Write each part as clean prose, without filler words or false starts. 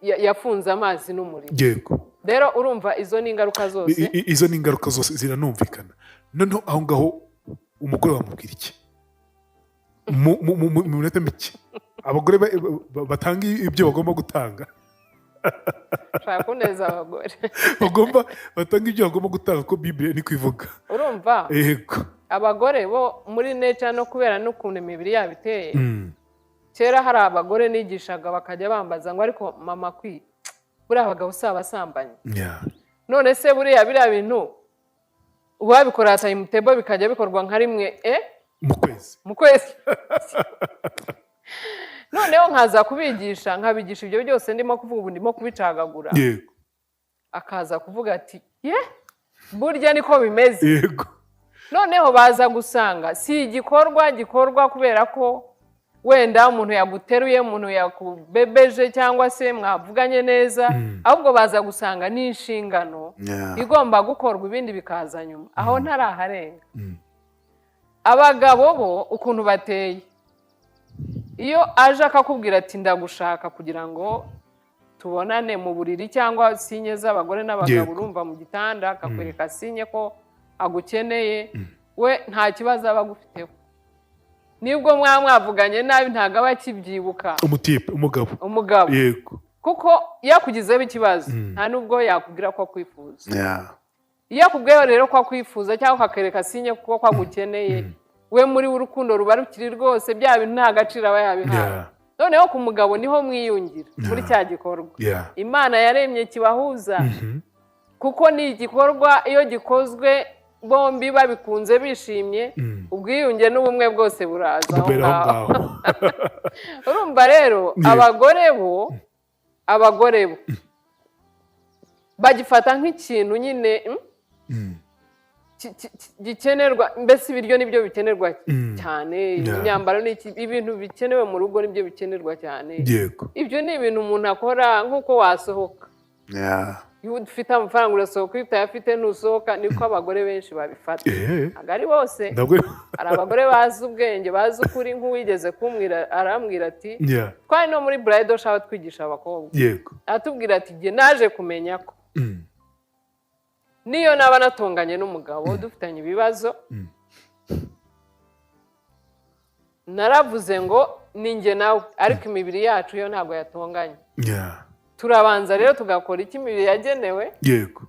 yafunze amazi n'umuriro. Yego. Rero urumva izo ni ingaruka zose. Izo ni ingaruka zose ziranumvikana. Noneho aho ngaho umugore wamubwira iki? Mu minota mike abagore batanga ibyo bagomba gutanga. Shaka kuneza abagore. Batanga ibyo bagomba gutanga ko Bible ni kwivuga. Urumva? Yego. Abagore bo muri nature no kubera n'ukuntu imibiri yabo iteye. Kera hari abagore nigishaga bakajya bambaza ngo ariko mama buriya abagabo si abasambanye. None se buriya biriya bintu wabikora timutable bikajya bikorwa nka rimwe mu kwezi. Noneho nkaza kubigisha nkabigisha ibyo byose ndimo kuvuga ubu ndimo kubicagagura. Yego. Akaza kuvuga ati burya niko bimeze. Yego. Noneho baza gusanga si igikorwa kubera ko wenda umuntu yaguteruye, umuntu yakubebeje cyangwa se mwavuganye neza, ahubwo baza gusanga ni inshingano igomba gukorwa ibindi bikaza nyuma. Aho ntaraharenga. Abagabo bo ukuntu bateye, iyo aje akakubwira ati ndagushaka kugira ngo tubonane mu buriri cyangwa sinye z'abagore n'abagabo urumva mu gitanda akakwereka sinye ko agukeneye, we nta kibazo aba agufiteho. Nibwo mwavuganye nabi ntago aba akibyibuka. Umugabo. Yego. Kuko yakugizeho ikibazo nta nubwo yakubwira ko akwifuza. Iyo akubwiye rero ko akwifuza cyangwa akakereka sinye kuko agukeneye, we muri urukundo ruba rukiri rwose bya bintu nta gaciro aba yabihaye. Noneho ku mugabo niho mwiyungira muri cya gikorwa. Imana yaremye kibahuza. Kuko ni igikorwa iyo gikozwe bombi babikunze bishimye, ubwiyunge n'ubumwe bwose buraza aho ngaho. Urumva rero abagore bo bagifata nk'ikintu nyine gikenerwa, mbese ibiryo nibyo bikenerwa cyane, imyambaro ibintu bikenewe mu rugo nibyo bikenerwa cyane. Ibyo ni ibintu umuntu akora nk'uko wasohoka. Iyo ufite amafaranga urasohoka, iyo utayafite ntusohoka. Niko abagore benshi babifata. Ntabwo ari bose. Hari abagore bazi ubwenge, bazi ukuri. Nk'uwigeze kumbwira arambwira ati twari no muri bridal shower twigisha abakobwa, atubwira ati jye naje kumenya ko niyo naba natonganye n'umugabo dufitanye ibibazo, naravuze ngo ninjye nawe, ariko imibiri yacu yo ntabwo yatonganye. Turabanza rero tugakora iki imibiri yagenewe. Yego.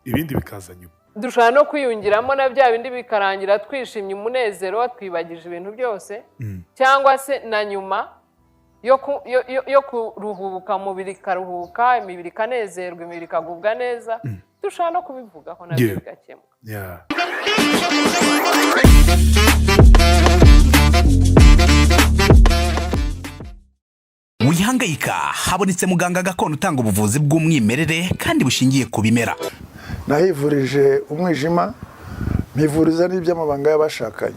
Ibindi bikaza nyuma. Dushobora no kwiyungiramo na bya bindi bikarangira twishimye umunezero twibagije ibintu byose, cyangwa se na nyuma yo kuruhuka umubiri karuhuka, imibiri kanezerwa, imibiri kagubwa neza. Dushobora no kubivugaho na byo bigakemuka. Wihangayika, habonetse muganga gakondo utanga ubuvuzi bw'umwimerere kandi bushingiye ku bimera. Nahivurije umwijima, mpivuriza n'iby'amabanga y'abashakanye.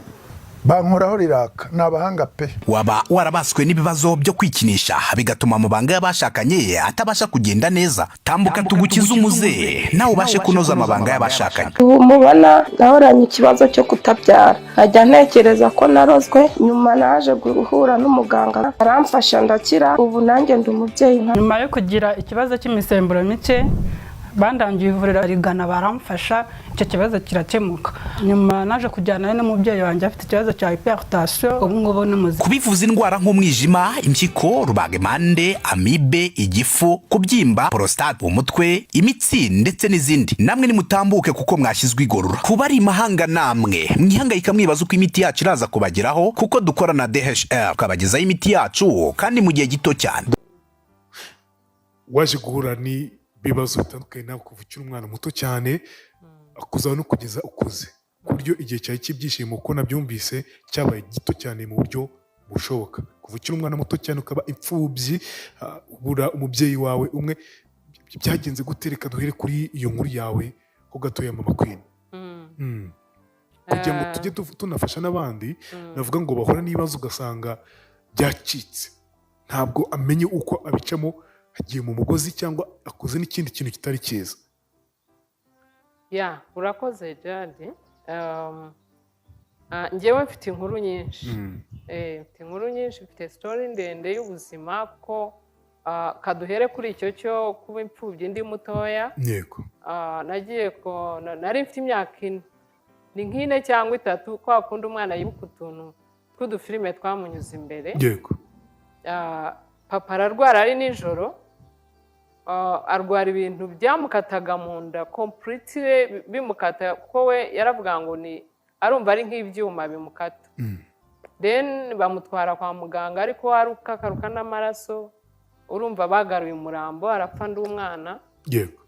Bankoraho riraka, n'abahanga pe. Waba warabaswe n'ibibazo byo kwikinisha bigatuma amabanga y'abashakanye atabasha kugenda neza. Tambuka tugukize umuze nawe ubashe kunoza amabanga y'abashakanye. Mubona nahoranye ikibazo cyo kutabyara, ajya ntekereza ko narozwe, nyuma naje guhura n'umuganga aramfasha ndakira, ubu nanjye ndi umubyeyi. Nyuma yo kugira ikibazo cy'imisemburo mike bandangiye ivuriro rigana baramfasha, icyo kibazo kirakemuka. Nyuma naje kujyana n'umubyeyi wanjye afite ikibazo cya hypertension, ubu ngubu n'umuzi. Kubivuza indwara nk'umwijima, impyiko, rubagimpande, amibe, igifu, kubyimba, prostate, umutwe, imitsi ndetse n'izindi, namwe nimutambuke kuko mwashyizwe igorora. Kuba ari imahanga namwe mwihangayika mwibaza uko imiti yacu iraza kubageraho, kuko dukora na DHL tukabagezaho imiti yacu kandi mu gihe gito cyane. Waje guhura ni bibazo bitandukanye nawe kuva ukiri umwana muto cyane akuzaho no kugeza ukuze, ku buryo igihe cyawe cy'ibyishimo uko nabyumvise cyabaye gito cyane mu buryo bushoboka. Kuva ukiri umwana muto cyane ukaba imfubyi, ubura umubyeyi wawe umwe, byagenze gutereka duhere kuri iyo nkuru yawe ho gatoya Mama Queen. Kugira ngo tujye tunafasha n'abandi, navuga ngo bahora n'ibibazo ugasanga byacitse, ntabwo amenye uko abicamo, agiye mu mugozi cyangwa akoze n'ikindi kintu kitari cyiza. Urakoze Jade. Njyewe mfite inkuru nyinshi. Mfite inkuru nyinshi, mfite story ndende y'ubuzima, ko kaduhere kuri icyo cyo kuba imfubyi ndi mutoya. yego Nagiye nari mfite imyaka 4 ni nk'ine cyangwa 3 kwa kundi umwana yibuka utuntu tw'udufilime twamunyuze imbere. yego Papa ararwara ari nijoro, arwara ibintu byamukataga mu nda completely bimukata, kuko we yaravuga ngo ni arumva ari nk'ibyuma bimukata. Then bamutwara kwa muganga ariko arukakaruka n'amaraso, urumva bagaruye umurambo, arapfa ndi umwana. yego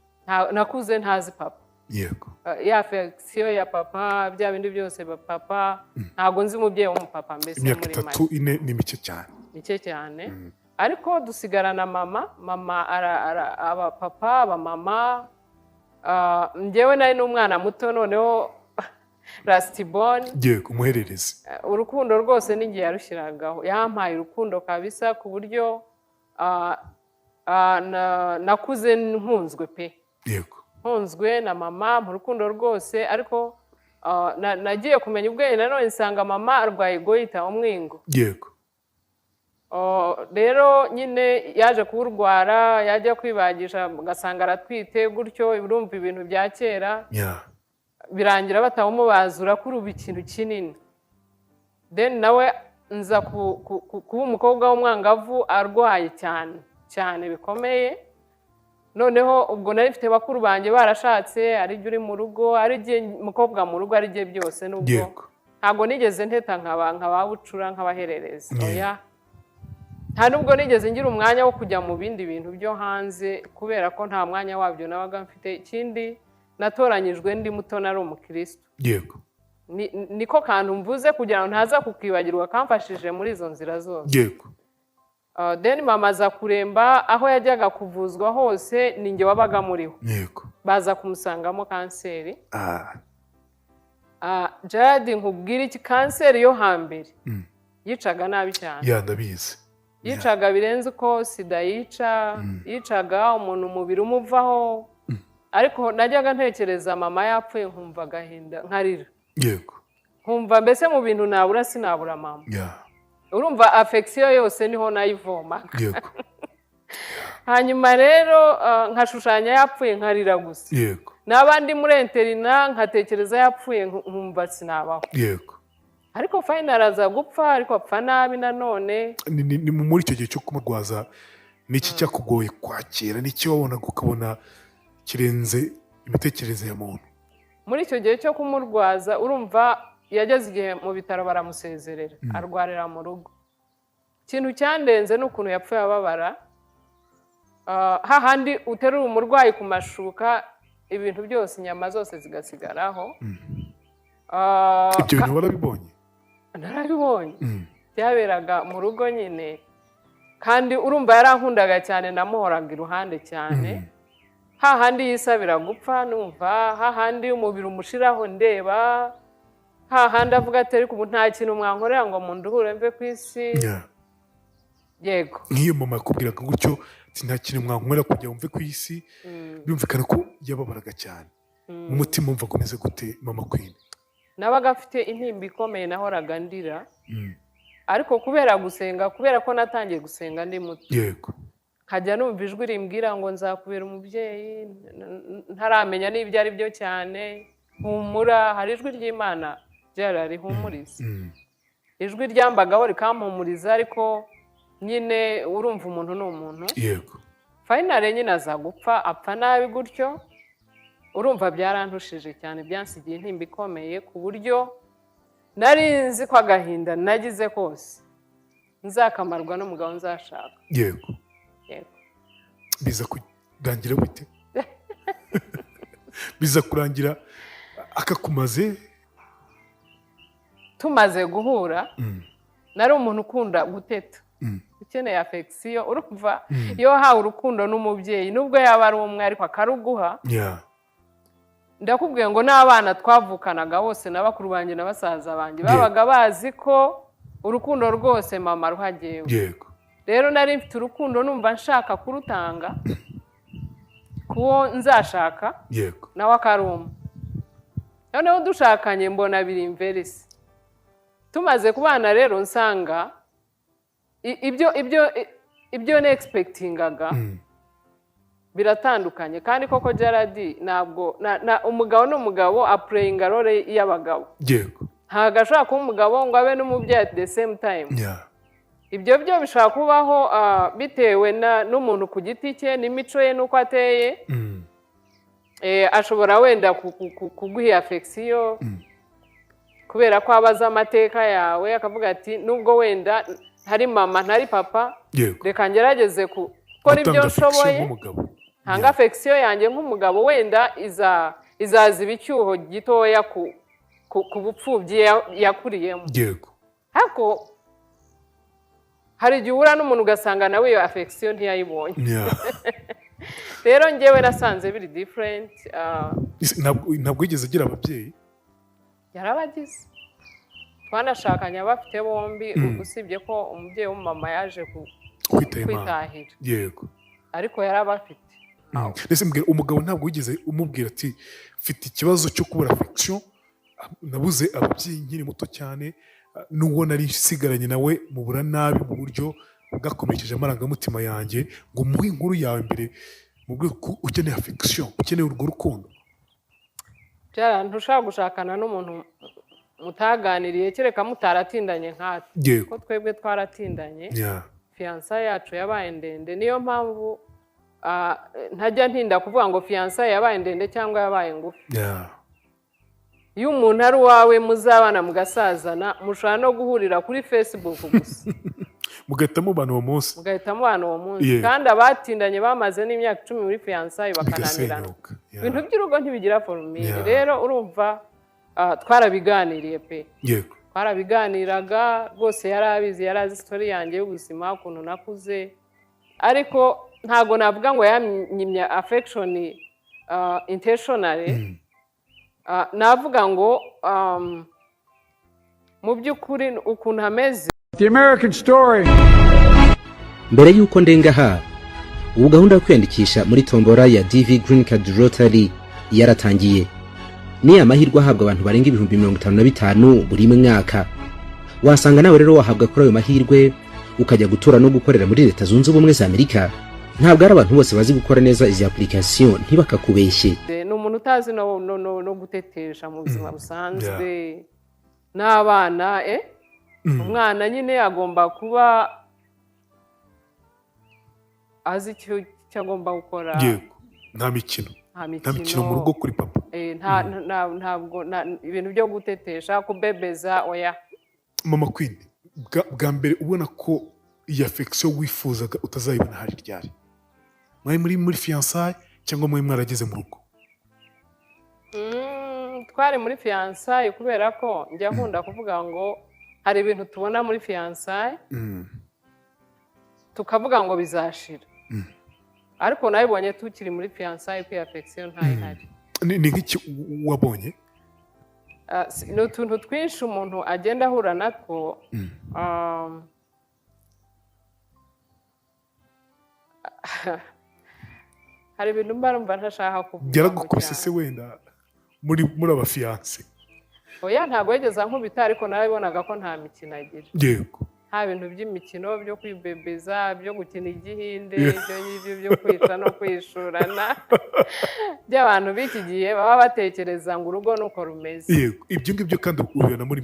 Nakuze ntazi papa. yego Ya affection ya papa, bya bindi byose papa, ntago nzi umubyeyi w'umupapa mbese muri imyaka 3 4 ni mike cyane. Mike cyane. Ariko dusigarana mama aba papa aba mama. Njyewe nari n'umwana muto noneho Rastibon. yego umuhererezi. Urukundo rwose ningiye yarushyiragaho, yampaye urukundo kabisa ku buryo nakuze nkunzwe pe. yego Nkunzwe na mama mu rukundo rwose. Ariko nagiye kumenya ubwenge nanone nsanga mama arwaye goita umwingo. yego rero nyine yaje kuburwara, yajya kwibagisha ugasanga aratwite gutyo, urumva ibintu bya kera. Birangira batawumubazura kuri ubu ikintu kinini. Then nawe nza kuba umukobwa w'umwangavu arwaye cyane bikomeye. Noneho ubwo nari mfite bakuru banjye barashatse, ari uri mu rugo, ari giye mukobwa mu rugo, ari giye byose. Nubwo ntago nigeze nteta nk'ababucura nk'abahererezi. Oya, nta nubwo nigeze ngira umwanya wo kujya mu bindi bintu byo hanze kubera ko nta mwanya wabyo nabaga mfite. Ikindi natoranyijwe ndi muto, nari umukristo. yego Niko kantu mvuze kugira ngo ntaza kukibagirwa, kamfashije muri izo nzira zose. yego Then mama aza kuremba, aho yajyaga kuvuzwa hose ninjye wabaga muriho. yego Baza kumusangamo kanseri. Jadi nkubwira iki, kanseri yo hambere yicaga nabi cyane. ndabizi. Yicaga birenze uko sida yica. Yicaga umuntu umubiri umuvaho. Ariko najyaga ntekereza mama yapfuye nkumva agahinda nkarira. yego Nkumva mbese mu bintu nabura sinabura mama. Urumva affection yose niho nayivoma. yego Hanyuma rero nkashushanya yapfuye nkarira gusa. yego N'abandi muri interina nkatekereza yapfuye nkumva sinabaho. yego Ariko final aza gupfa, ariko apfa nabi nanone. ni muri icyo gihe cyo kumurwaza niki cyakugoye kwakira, niki wabonaga ukabona kirenze imitekerereze ya muntu? Muri icyo gihe cyo kumurwaza, urumva yageze igihe mu bitaro baramusezerera, arwarira mu rugo. Ikintu cyandenze n'ukuntu yapfuye ababara. Hahandi uterura umurwayi ku mashuka, ibintu byose, inyama zose zigasigaraho. Ibyo bintu warabibonye? Narabibonye. Byaberaga mu rugo nyine. Kandi urumva yarankundaga cyane, namuhoraga iruhande cyane. Hahandi yisabira gupfa numva, hahandi umubiri umushiraho ndeba, hahandi avuga ati ariko ubu nta kintu mwankorera ngo munduhure mve ku isi. Yego. Nk'iyo mama yakubwiraga gutyo nta kintu mwankorera kugira mve ku isi, byumvikana ko yababaraga cyane. Mu mutima umva komeze gute mama Queen? Nabaga afite intimba ikomeye, nahoraga ndira. Ariko kubera gusenga, kubera ko natangiye gusenga ndi muto. Yego. Nkajya numva ijwi rimbwira ngo nzakubera umubyeyi, ntaramenya n'ibyo ari byo cyane. Humura, hari ijwi ry'Imana ryararihumuriza. Ijwi ryambagaho rikampumuriza, ariko nyine urumva umuntu ni umuntu. Yego. Finally nyine aza gupfa, apfa nabi gutyo. Urumva byarantushije cyane, byansigiye intimba ikomeye ku buryo nari nzi ko agahinda nagize kose nzakamarwa n'umugabo nzashaka. Yego. Yego. Biza kurangira bite? Biza kurangira akakumaze? Tumaze guhura, nari umuntu ukunda guteta. Ukeneye affection, urumva iyo hawe urukundo n'umubyeyi nubwo yaba ari umwe ariko akaruguha. Ndakubwiye ngo n'abana twavukanaga bose na bakuru banjye na basaza banjye babaga bazi ko urukundo rwose mama ruhagewe. Yego. Rero nari mfite urukundo numva nshaka kurutanga kuwo nzashaka. Yego. Nawe akaruma. Noneho dushakanye mbona biri imverisi. Tumaze kubana rero nsanga ibyo ibyo nexpectingaga biratandukanye kandi koko Gerard ntabwo umugabo n'umugabo apureyinga role y'abagabo yego ntabwo ashobora kuba umugabo ngo abe n'umubyeyi at the same time ibyo byo bishobora kubaho bitewe n'umuntu ku giti cye n'imico ye n'uko ateye ashobora wenda kuguha affection kubera ko abaza amateka yawe akavuga ati nubwo wenda ntari mama ntari papa reka ngerageze gukora ibyo nshoboye ntanga affection yanjye nk'umugabo wenda izaziba icyuho gitoya ku bupfubyi yakuriyemo ariko hari igihe uhura n'umuntu ugasanga nawe iyo affection ntiyayibonye rero njyewe nasanze biri different ntabwo yigeze agira ababyeyi yarabagize twanashakanye bafite bombi usibye ko umubyeyi w'umumama yaje kwitahira yego ariko yarabafite ndetse mbwira umugabo ntabwo wigeze umubwira ati mfite ikibazo cyo kubura affection nabuze ababyeyi nkiri muto cyane n'uwo nari nsigaranye nawe mubura nabi mu buryo bwakomerekeje amarangamutima yanjye ngo muhe inkuru yawe mbere mu rwego ko ukeneye affection ukeneye urwo rukundo ntushobora gushakana n'umuntu mutaganiriye kereka mutaratindanye nkatwe ko twebwe twaratindanye fiyansa yacu yabaye ndende niyo mpamvu ntajya ntinda kuvuga ngo fiyansa yabaye ndende cyangwa yabaye ngufi iyo umuntu ari uwawe muzabana mugasazana mushobora no guhurira kuri Facebook gusa mugahita mubana uwo munsi kandi abatindanye bamaze n'imyaka 10 muri fiyansaye bakananirana ibintu by'urugo ntibigira formule rero urumva twarabiganiriye pe twarabiganiraga rwose yarabizi yarazi story yanjye y'ubuzima ukuntu nakuze ariko ntago navuga ngo yanyimye affection intentionally navuga ngo mu by'ukuri ukuntu hameze The American Story. Mbere yuko ndengaha ubu gahunda yo kwiyandikisha muri tombora ya DV Green Card Lottery yaratangiye. Ni amahirwe ahabwa abantu barenga 55,000 buri mwaka. Wasanga nawe rero wahabwa kuri ayo mahirwe ukajya gutura no gukorera muri Leta Zunze Ubumwe za Amerika. Ntabwo ari abantu bose bazi gukora neza izi application ntibakakubeshye. Ni umuntu utazi no gutetesha mu buzima busanzwe n'abana umwana nyine agomba kuba azi icyo agomba gukora nta mikino mu rugo kuri papa ntabwo ibintu byo gutetesha kubebeza oya mama Queen bwa mbere ubona ko iyi affection wifuzaga utazayibona hari ryari mwari muri fiançailles cyangwa mwari mwarageze mu rugo twari muri fiançailles kubera ko njya nkunda kuvuga ngo hari ibintu tubona muri fiançailles tukavuga ngo bizashira ariko nabibonye tukiri muri fiançailles ko affection ntayihari ni nk'iki wabonye ni utuntu twinshi umuntu agenda ahura natwo hari ibintu mba ntashaka kuvuga byaragukubise se wenda muri abafiyanse oya ntabwo yigeze ankubita ariko nabibonaga ko nta mikino agira yego nta bintu by'imikino byo kwibebeza byo gukina igihinde ibyo ngibyo byo kwica no kwishurana by'abantu b'iki gihe baba batekereza ngo urugo nuko rumeze yego ibyo ngibyo kandi ubibona muri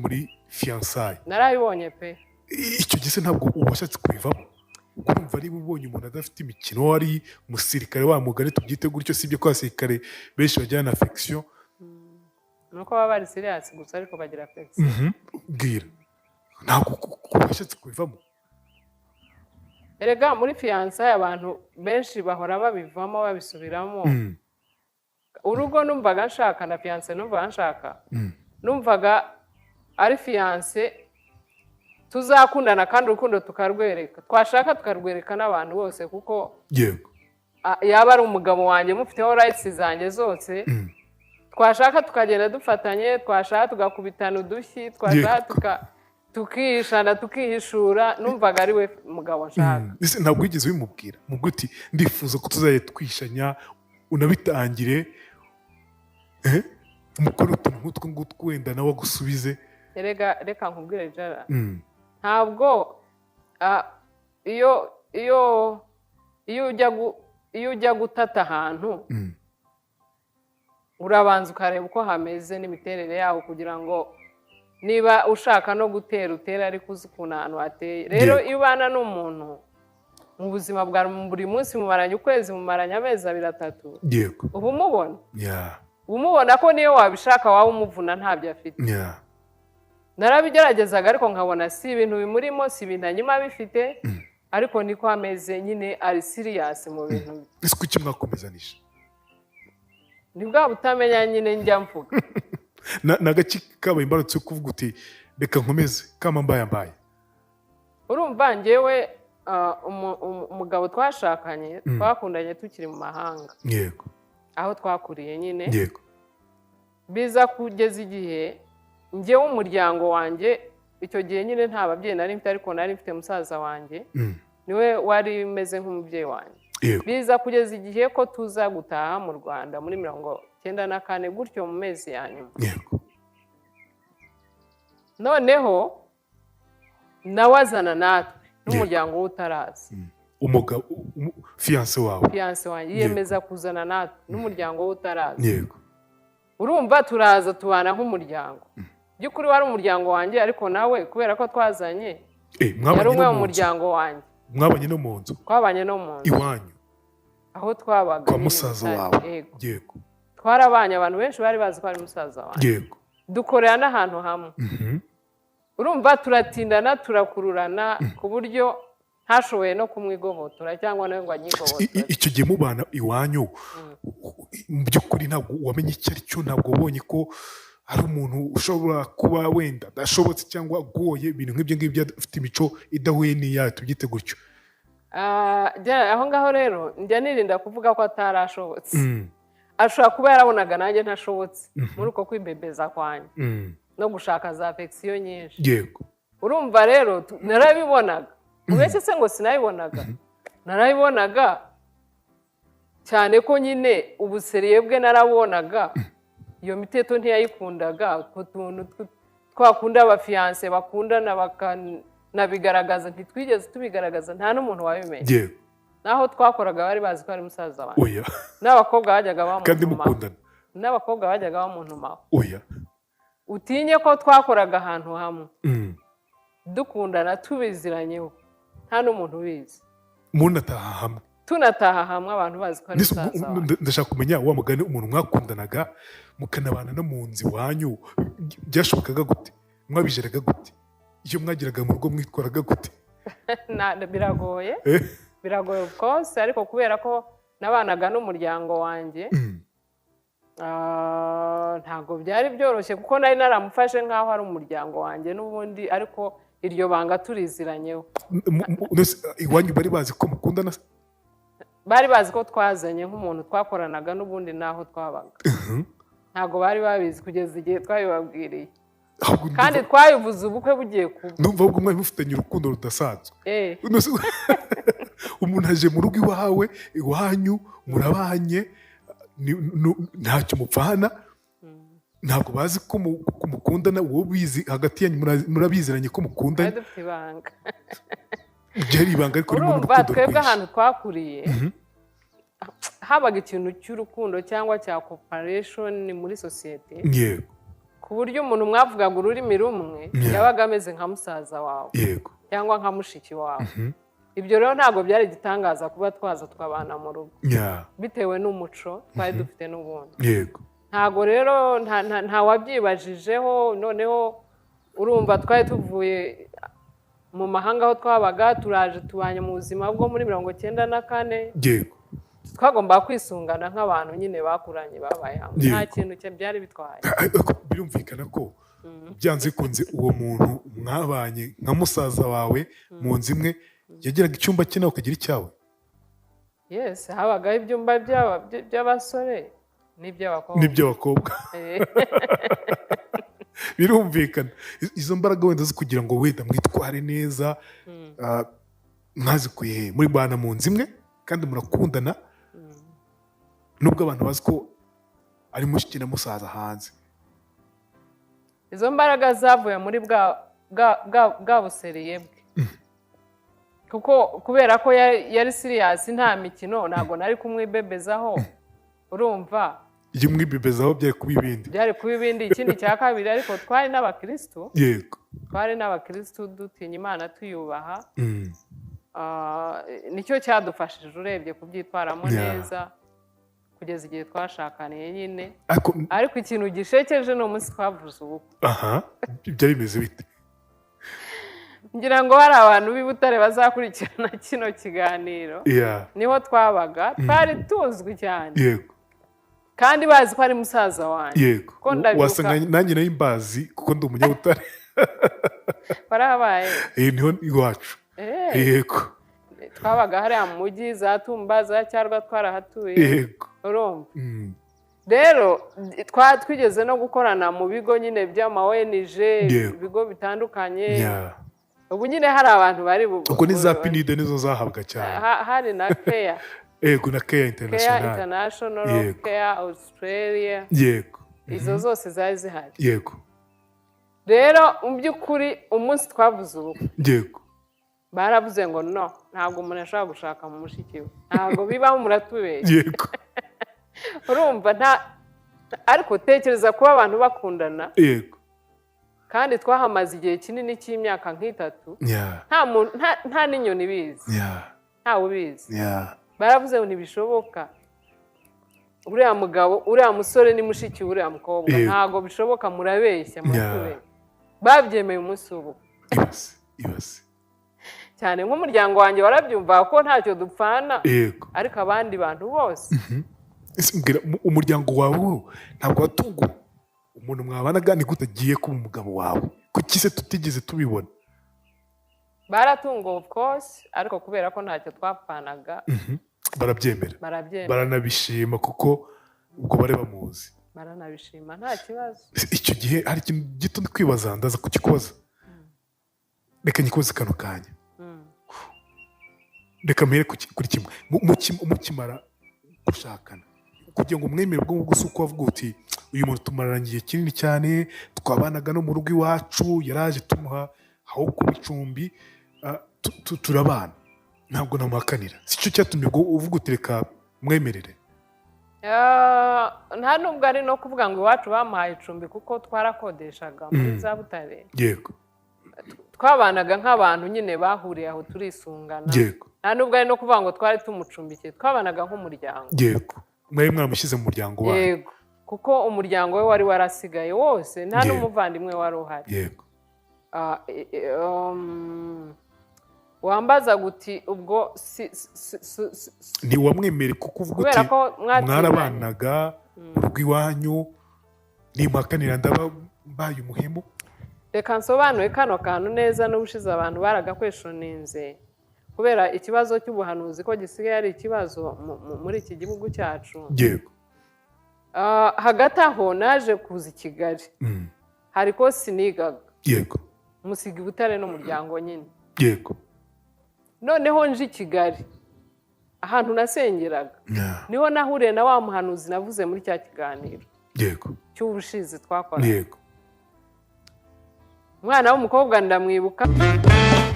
fiançailles narabibonye pe icyo gihe ntabwo ubashatse kubivamo urumva niba ubonye umuntu adafite imikino wari umusirikare wa mugari tubyite gutyo sibyo ko abasirikare benshi bajyana affection nuko baba bari serious gusa ariko bagira affection bwira ntabwo ubashatse kubivamo erega muri fiançailles abantu benshi bahora babivamo babisubiramo urugo numvaga nshaka na fiancé numvaga nshaka numvaga ari fiancé tuzakundana kandi urukundo tukarwereka twashaka tukarwereka n'abantu bose kuko yego yaba ari umugabo wanjye mufiteho rights zanjye zose twashaka tukagenda dufatanye twashaka tugakubitana udushyi twashaka tukishana tukihishura numvaga ari we mugabo nshaka ntabwo wigeze ubimubwira mubwo uti ndifuza ko tuzajya twishanya unabitangire umukoro utuntu nk'utwo ngutwo wenda nawe agusubize reka nkubwire Jara ntabwo iyo iyo ujya gutata ahantu urabanza ukareba uko hameze n'imiterere yaho kugira ngo niba ushaka no gutera utera ariko uzi ukuntu ahantu hateye rero iyo ubana n'umuntu mu buzima bwa buri munsi mumaranye ukwezi mumaranye amezi 2-3 yego uba umubona yeah umubona ko niyo wabishaka waba umuvuna ntabyo afite yeah narabigeragezaga ariko nkabona si ibintu bimurimo si ibintu anyuma bifite ariko niko ameze nyine ari serious mu bintu ese kuki mwakomezanije ni bwa butamenya nyine njya mvuga nagaki kabaye imbarutse kuvuga uti reka nkomeze kama mbaye urumva njyewe umugabo twashakanye twakundanye tukiri mu mahanga yego aho twakuriye nyine yego biza kugeza igihe njyewe umuryango wanjye icyo gihe nyine nta babyeyi nari mfite ariko nari mfite musaza wanjye niwe wari umeze nk'umubyeyi wanjye biza kugeza igihe ko tuza gutaha mu Rwanda muri 1994 gutyo mu mezi ya nyuma yego noneho nawe azana natwe n'umuryango w'utarazi umugabo fiancé wawe yiyemeza kuzana natwe n'umuryango w'utarazi yego urumva turaza tubana nk'umuryango by'ukuri wari umuryango wanjye ariko nawe kubera ko twazanye yari umwe mu muryango wanjye mwabanye no mu nzu twabanye no mu nzu iwanyu aho twabaga kwa musaza wawe yego twarabanye abantu benshi bari bazi ko ari musaza wanjye yego dukorera n'ahantu hamwe urumva turatindana turakururana ku buryo ntashoboye no kumwigobotora cyangwa nawe ngo anyigobotore icyo gihe mubana iwanyu mu by'ukuri ntabwo wamenye icyo ari cyo ntabwo wabonye ko hari umuntu ushobora kuba wenda adashobotse cyangwa agoye ibintu nk'ibyo ngibyo afite imico idahuye n'iyayo tubyite gutyo aho ngaho rero njya nirinda kuvuga ko atarashobotse ashobora kuba yarabonaga nanjye ntashobotse muri uko kwibebeza kwanjye no gushaka za afection nyinshi yego urumva rero narabibonaga ubese se ngo sinabibonaga narabibonaga cyane ko nyine ubuseriye bwe narabonaga iyo miteto ntiyayikundaga utwo tuntu twakunda abafiyanse bakundana bakanabigaragaza ntitwigeze tubigaragaza nta n'umuntu wabimenye naho twakoraga bari bazi ko ari musaza wanjye n'abakobwa bajyaga bamuntumaho n'abakobwa bajyaga bamuntumaho utinye ko twakoraga ahantu hamwe dukundana tubiziranyeho nta n'umuntu ubizi munataha hamwe tunataha hamwe abantu bazi ko ari musaza wanjye ndashaka kumenya wa mugani umuntu mwakundanaga mukanabana no mu nzu iwanyu byashobokaga gute mwabijeraga gute iyo mwagiraga mu rugo mwitwaraga gute biragoye biragoye of course ariko kubera ko nabanaga n'umuryango wanjye ntabwo byari byoroshye kuko nari naramufashe nk'aho ari umuryango wanjye n'ubundi ariko iryo banga turiziranyeho iwanyu bari bazi ko mukundana bari bazi ko twazanye nk'umuntu twakoranaga n'ubundi n'aho twabaga ntabwo bari babizi kugeza igihe twabibabwiriye kandi twabivuze ubukwe bugiye kuba numva ahubwo mwari mufitanye urukundo rudasanzwe umuntu aje mu rugo iwanyu murabanye ntacyo mupfana ntabwo bazi ko mukundana wowe ubizi hagati yanyu murabiziranye ko mukundana dufite ibanga byari ibanga ariko ririmo urumva twebwe ahantu twakuriye habaga ikintu cy'urukundo cyangwa cya cooperation muri sosiyete yego ku buryo umuntu mwavugaga ururimi rumwe yabaga ameze nka musaza wawe yego cyangwa nka mushiki wawe ibyo rero ntabwo byari igitangaza kuba twaza tukabana mu rugo bitewe n'umuco twari dufite n'ubundi yego ntabwo rero nta wabyibajijeho noneho urumva twari tuvuye mu mahanga aho twabaga turaje tubanye mu buzima bwo muri 1994 yego twagomba kwisungana nk'abantu nyine bakuranye babaye hamwe nta kintu cye byari bitwaye birumvikana ko byanze kunze uwo muntu mwabanye nka musaza wawe mu nzu imwe yagiraga icyumba cye nawe ukagira icyawe yes habagaho ibyumba by'abasore n'iby'abakobwa birumvikana izo mbaraga wenda zo kugira ngo wenda mwitware neza mwazikuye muri bana mu nzu imwe kandi murakundana nubwo abantu bazi ko ari mushiki na musaza hanze izo mbaraga zavuye muri bwa buseriye bwe kuko kubera ko yari serious nta mikino ntabwo nari kumwibebezaho urumva iyo mwibebezaho byari kuba ibindi ikindi cya kabiri ariko twari n'abakristo yego twari n'abakristo dutinya Imana tuyubaha nicyo cyadufashije urebye kubyitwaramo neza kugeza igihe twashakaniye nyine ariko ikintu gishekeje no munsi twavuze ubukwe byari bimeze bite ngira ngo hari abantu b'i Butare bazakurikirana kino kiganiro niho twabaga twari tuzwi cyane yego kandi bazi ko ari musaza wanjye yego wasanga nanjye nayo imbazi kuko ndi umunyabutare barabaye niho iwacu yego twabaga hariya mu mujyi za Tumba za Cyarwa twarahatuye yego urumva rero twigeze no gukorana mu bigo nyine by'ama ONG ibigo bitandukanye ubu nyine hari abantu bari ubwo ni za PNID nizo zahabwa cyane hari na Care yego na Care International Care Australia yego izo zose zari zihari yego rero mu by'ukuri umunsi twavuze ubukwe yego baravuze ngo no ntabwo umuntu ashobora gushaka mu mushiki we ntabwo bibaho muratubeshya yego urumva ariko tekereza kuba abantu bakundana yego kandi twahamaze igihe kinini cy'imyaka nk'itatu nta n'inyoni ibizi ntawe ubizi baravuze ngo ntibishoboka uriya mugabo uriya musore ni mushiki uriya mukobwa ntabwo bishoboka murabeshya muratubeshya babyemeye umunsi w'ubukwe ibase cyane nk'umuryango wanjye warabyumva ko ntacyo dupfana ariko abandi bantu bose umuryango wawe ntabwo watunguwe umuntu mwabanaga ni gute agiye kuba umugabo wawe kuki se tutigeze tubibona baratunguwe of course ariko kubera ko ntacyo twapfanaga barabyemera baranabishima kuko ubwo bari bamuzi baranabishima nta kibazo icyo gihe hari ikintu gito ndi kwibaza ndaza kukikubaza reka nyikubaze kano kanya reka mpere kuri kimwe mukimara gushakana kugira ngo umwemere bwo gusa uko wavuga uti uyu muntu tumaranye igihe kinini cyane twabanaga no mu rugo iwacu yaraje tumuha aho kuba icumbi turabana ntabwo namuhakanira si cyo cyatumye uvuga uti reka mwemerere nta nubwo ari no kuvuga ngo iwacu bamuhaye icumbi kuko twarakodeshaga muri za Butare yego twabanaga nk'abantu nyine bahuriye aho turisungana yego nta nubwo ari no kuvuga ngo twari tumucumbikiye twabanaga nk'umuryango yego mwari mwamushyize mu muryango wawe yego kuko umuryango we wari warasigaye wose nta n'umuvandimwe wari uhari yego wambaza guti ubwo ntiwamwemere kuko uvuga uti mwarabanaga mu rugo iwanyu nimuhakanira ndaba mbaye umuhemu reka nsobanure kano kantu neza n'ubushize abantu baragakweshoninze kubera ikibazo cy'ubuhanuzi ko gisigaye ari ikibazo muri iki gihugu cyacu yego hagati aho naje kuza i Kigali hari ko sinigaga yego musiga i Butare n'umuryango nyine yego noneho nje i Kigali ahantu nasengeraga niho nahuriye na wa muhanuzi navuze muri cya kiganiro yego cy'ubushize twakora yego umwana w'umukobwa ndamwibuka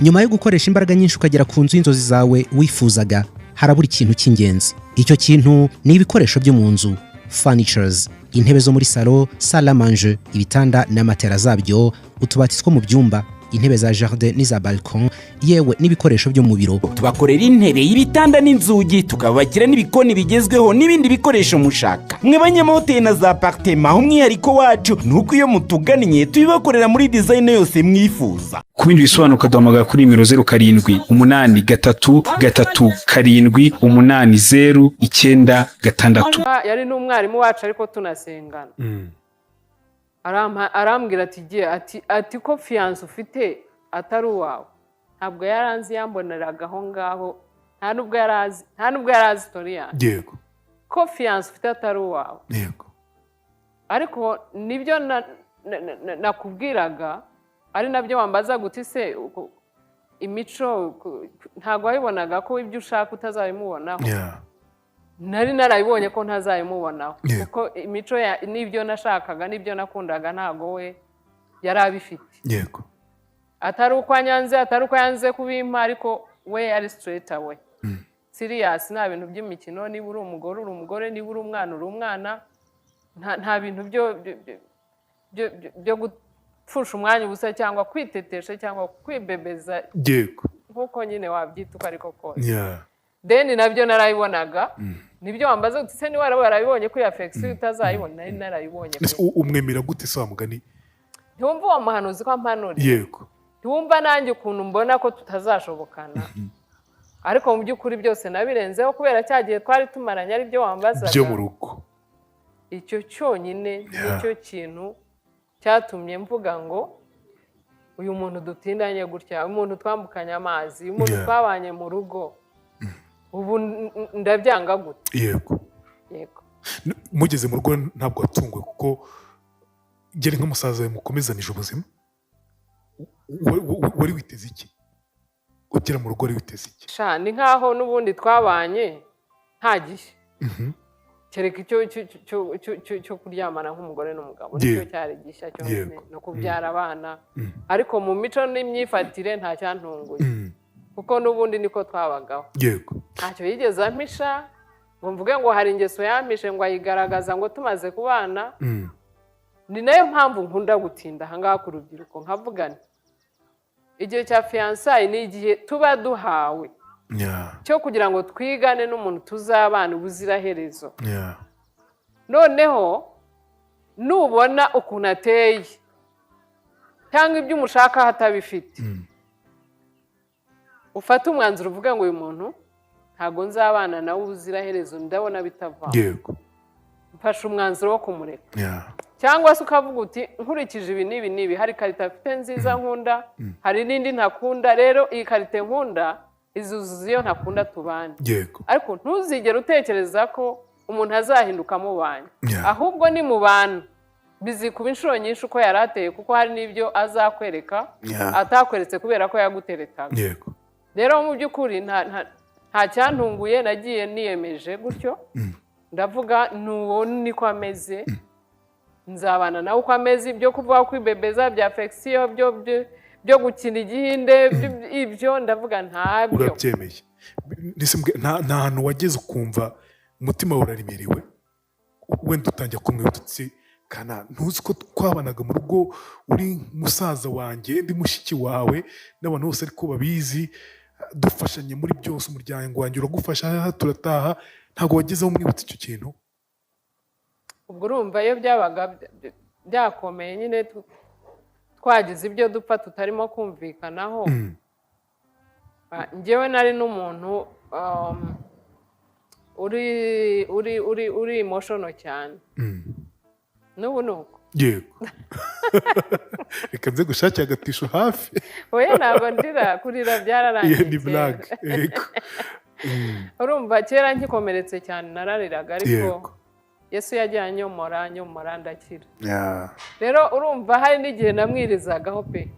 nyuma yo gukoresha imbaraga nyinshi ukagera ku nzu y'inzozi zawe wifuzaga harabura ikintu cy'ingenzi icyo kintu ni ibikoresho byo mu nzu furnitures intebe zo muri salo salle à manger ibitanda n'amatera zabyo utubati two mu byumba intebe za jardin n'iza balcon yewe n'ibikoresho byo mu biro tubakorera intebe y'ibitanda n'inzugi tukabakira n'ibikoni bigezweho n'ibindi bikoresho mushaka mwe banyamahoteli na za apartment umwihariko wacu nuko iyo mutugannye tubibakorera muri design yose mwifuza ku bindi bisobanuro ukaduhamagara kuri nimero 0783378096 yari n'umwarimu wacu ariko tunasengana arambwira ati ko fiyanse ufite atari uwawe ntabwo yaranzi yamboneraga aho ngaho nta nubwo yarazi sitori yanjye yego ko fiyanse ufite atari uwawe yego ariko nibyo nakubwiraga ari nabyo wambaza guti se imico ntabwo wabibonaga ko ibyo ushaka utazabimubonaho nari narabibonye ko ntazayimubonaho kuko imico n'ibyo nashakaga n'ibyo nakundaga ntago we yari abifite yego atari uko anyanze atari uko yanze kubimpa ariko we ari straight away serious, nta bintu by'imikino. Niba uri umugore uri umugore, niba uri umwana uri umwana, nta bintu byo gupfusha umwanya ubusa cyangwa kwitetesha cyangwa kwibebeza yego nkuko nyine wabyita uko ariko kose. Then nabyo narayibonaga, nibyo wambaza uti se ni warabibonye ko affection utazayibona. Nari narayibonye. Umwemera gute se wamugani? Ntiwumva wa muhanuzi ko ampanura? Yego. Ntiwumva nanjye ukuntu mbona ko tutazashobokana, ariko mu by'ukuri byose nabirenzeho kubera cyagiye twari tumaranye ari byo wambazaga byo mu rugo. Icyo cyonyine nicyo kintu cyatumye mvuga ngo uyu muntu dutindanye gutya, umuntu twambukanye amazi, umuntu twabanye mu rugo, ubu ndabyanga gute? Yego. Mugeze mu rugo ntabwo watungwe kuko gere nk'umusaza we mukomezanije ubuzima, wari witeze iki? Ugera mu rugo wari witeze iki? Ni nkaho n'ubundi twabanye nta gihe, kereka cyo kuryamana nk'umugore n'umugabo, nicyo cyari gishya no kubyara abana, ariko mu mico n'imyifatire nta cyantunguye kuko n'ubundi niko twabagaho. Ntacyo yigeze ampisha ngo mvuge ngo hari ingeso yampishe ngo ayigaragaza ngo tumaze kubana. Ni nayo mpamvu nkunda gutinda ahangaha ku rubyiruko nkavugana, igihe cya fiançailles ni igihe tuba duhawe cyo kugira ngo twigane n'umuntu tuzabana ubuziraherezo. Noneho nubona ukuntu ateye cyangwa ibyo umushaka hatabifite, ufata umwanzuro uvuga ngo uyu muntu ntago nzabana nawe ubuziraherezo, ndabona bitava. Mfashe umwanzuro wo kumureka. Cyangwa se ukavuga uti nkurikije ibi n'ibi n'ibi, hari karita afite nziza nkunda, hari n'indi ntakunda, rero iyi karita nkunda izuzuza iyo ntakunda tubane. Ariko ntuzigere utekereza ko umuntu azahinduka mubanye, ahubwo ni mubana bizikuba inshuro nyinshi uko yari ateye, kuko hari n'ibyo azakwereka atakweretse kubera ko yaguteretaga. Rero mu by'ukuri nta cyantunguye, nagiye niyemeje gutyo, ndavuga n'uwo niko ameze, nzabana nawe uko ameze. Ibyo kuvuga kwibebeza bya affection byo gukina igihinde ibyo ndavuga ntabyo. Urabyemeye? Nta hantu wageze ukumva umutima uraremerewe wenda utangira kumwibutsa kana ntuzi ko twabanaga mu rugo, uri musaza wanjye ndi mushiki wawe n'abantu bose ariko babizi, dufashanye muri byose, umuryango wanjye uragufasha, turataha. Ntabwo wagezeho umwibutsa icyo kintu? Ubwo urumva iyo byabaga byakomeye nyine twagize ibyo dupfa tutarimo kumvikanaho, njyewe nari n'umuntu uri emotional cyane. N'ubu ni uko. Yego. Reka nze gushakira agatisho hafi. Oya ntabwo ndira, kurira byararangiye. Ni blague. Yego. Urumva kera nkikomeretse cyane narariraga, ariko Yesu yagiye anyomora ndakira. Rero urumva hari n'igihe namwirizagaho pe,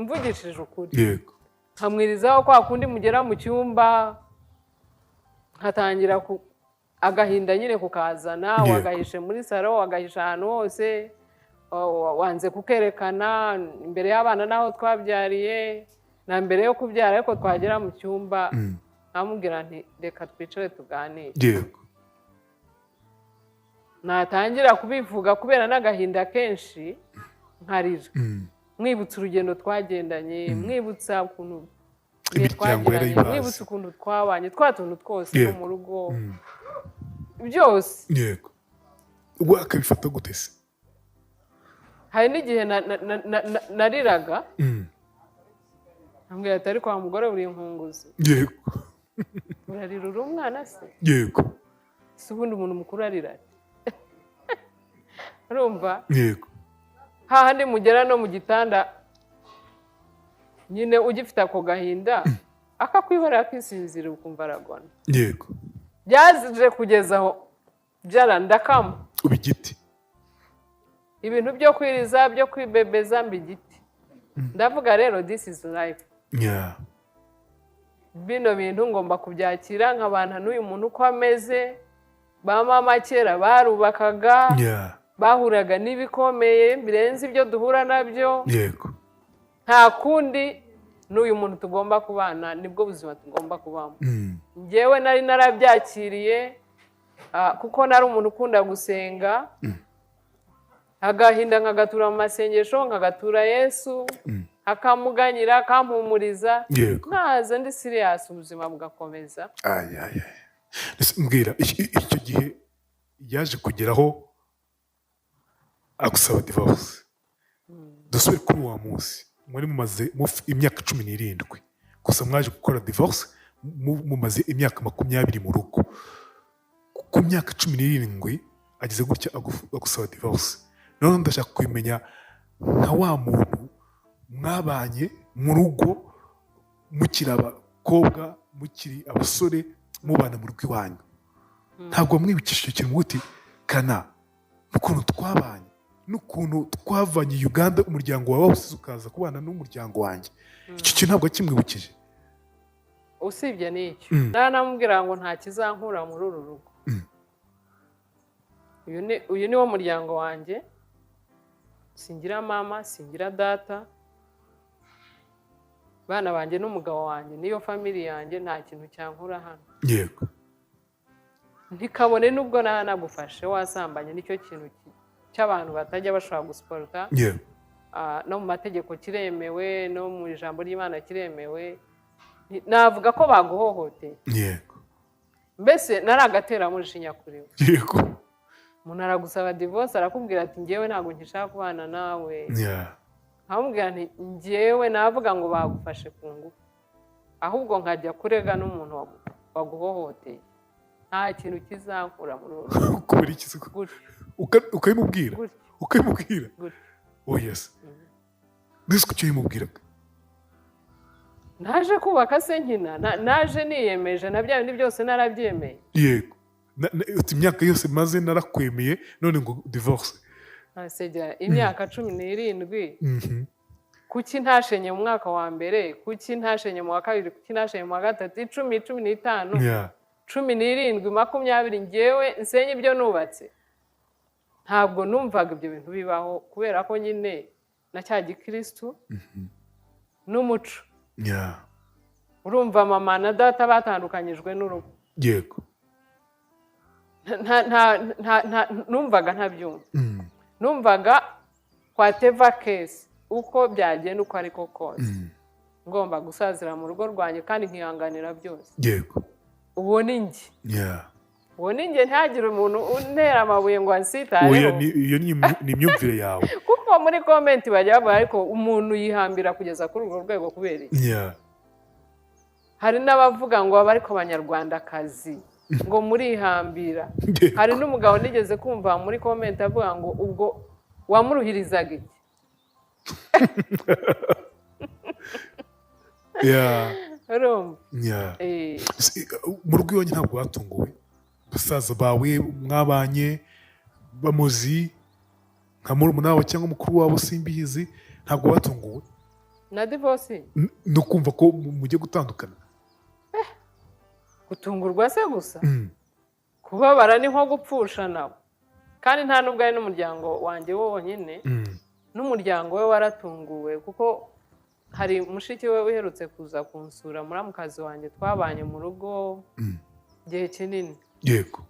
mvugishije ukuri. Nkamwirizaho kwa kundi mugera mu cyumba nkatangira agahinda nyine kukazana, wagahishe muri salo, wagahisha ahantu hose, wanze kukerekana imbere y'abana naho twabyariye na mbere yo kubyara, ariko twagera mu cyumba nkamubwira nti reka twicare tuganire. Natangira kubivuga kubera n'agahinda kenshi nkarira, mwibutsa urugendo twagendanye, mwibutsa ukuntu twagendanye, mwibutsa ukuntu twabanye, twa tuntu twose mu rugo byose. Yego. Ubwo akabifata gute se? Hari n'igihe nariraga ambwira ati ariko wa mugore uri inkunguzi. Yego. Urarira uri umwana se? Yego. Si ubundi umuntu mukuru arira ati urumva? Yego. Hahandi mugera no mu gitanda nyine ugifite ako gahinda akakwihora akisinzira ukumva aragona. Yego. Byaje kugeza aho byarandakama ubigiti, ibintu byo kwiriza byo kwibebeza mbigiti. Ndavuga rero this is life. Bino bintu ngomba kubyakira nk'abantu n'uyu muntu uko ameze. Ba mama kera barubakaga, bahuraga n'ibikomeye birenze ibyo duhura nabyo. Yego. Nta kundi n'uyu muntu tugomba kubana nibwo buzima tugomba kubamo. Njyewe nari narabyakiriye kuko nari umuntu ukunda gusenga, agahinda nkagatura mu masengesho, nkagatura Yesu, akamuganyira, akampumuriza, nkaza ndi serious, ubuzima bugakomeza. Mbwira icyo gihe yaje kugeraho agusaba divorce, dusubire kuri wa munsi mwari mumaze imyaka 17, gusa mwaje gukora divorce mumaze imyaka 20 mu rugo. Ku myaka 17 ageze gutya agusaba divorce, none ndashaka kwimenya nka wa muntu mwabanye mu rugo, mukiri abakobwa, mukiri abasore, mubana mu rugo iwanyu, ntabwo mwibukishije ikintu muti kana n'ukuntu twabanye, n'ukuntu twavanye Uganda, umuryango wawe wose ukaza kubana n'umuryango wanjye, icyo kintu ntabwo kimwibukije? Usibye n'icyo namubwira ngo nta kizankura muri uru rugo, uyu ni wo muryango wanjye, singira mama, singira data, bana banjye n'umugabo wanjye niyo family yanjye, nta kintu cyankura hano. Yego. Ntikabone nubwo nagufashe wasambanye, nicyo kintu cy'abantu batajya bashobora gusporta. Yego. No mu mategeko kiremewe, no mu ijambo ry'Imana kiremewe. Navuga ko baguhohoteye. Yego. Mbese naragatera mujinya kuri we. Yego. Umuntu aragusaba divorce, arakubwira ati njyewe ntabwo nkishaka kubana nawe. Nkamubwira nti njyewe navuga ngo bagufashe ku ngufu, ahubwo nkajya kurega n'umuntu waguhohoteye, nta kintu kizankura muri uwo. Kubera iki se? Ukabimubwira? Ukabimubwira? Oh yes. Nese kucyo yimubwiraga? Naje kubaka se nkina, naje niyemeje, na bya bindi byose narabyemeye. Yego. Imyaka yose maze narakwemeye, none ngo divorce. Asegera imyaka 17. Kuki ntashenye mu mwaka wa mbere, kuki ntashenye mu wa kabiri, kuki ntashenye mu wa gatatu, 10, 15, 17, 20, njyewe nsenye ibyo nubatse. Ntabwo numvaga ibyo bintu bibaho, kubera ko nyine na cya gikristo n'umuco. Urumva mama na data batandukanyijwe n'urugo. Yego. Numvaga ntabyumva. Numvaga whatever case, uko byagenda uko ariko kose, ngomba gusazira mu rugo rwanjye kandi nkihanganira byose. Yego. Uwo ni njye. Uwo ni njye, ntihagire umuntu untera amabuye ngo ansitareho. Iyo ni imyumvire yawe. Kuko muri comment bajya bavuga ariko umuntu yihambira kugeza kuri urwo rwego kubera iki? Hari n'abavuga ngo abariko abanyarwandakazi ngo murihambira. Hari n'umugabo nigeze kumva muri comment avuga ngo ubwo wamuruhirizaga iki? Mu rugo iwanyu ntabwo watunguwe? Basaza bawe mwabanye bamuzi nka murumuna wawe cyangwa mukuru wabo simbizi, ntabwo watunguwe na divorce? No kumva ko mujye gutandukana? Gutungurwa se gusa? Kubabara ni nko gupfusha nabo, kandi nta nubwo ari n'umuryango wanjye wonyine, n'umuryango we waratunguwe, kuko hari mushiki we uherutse kuza kunsura, muramukazi wanjye twabanye mu rugo gihe kinini. Yego.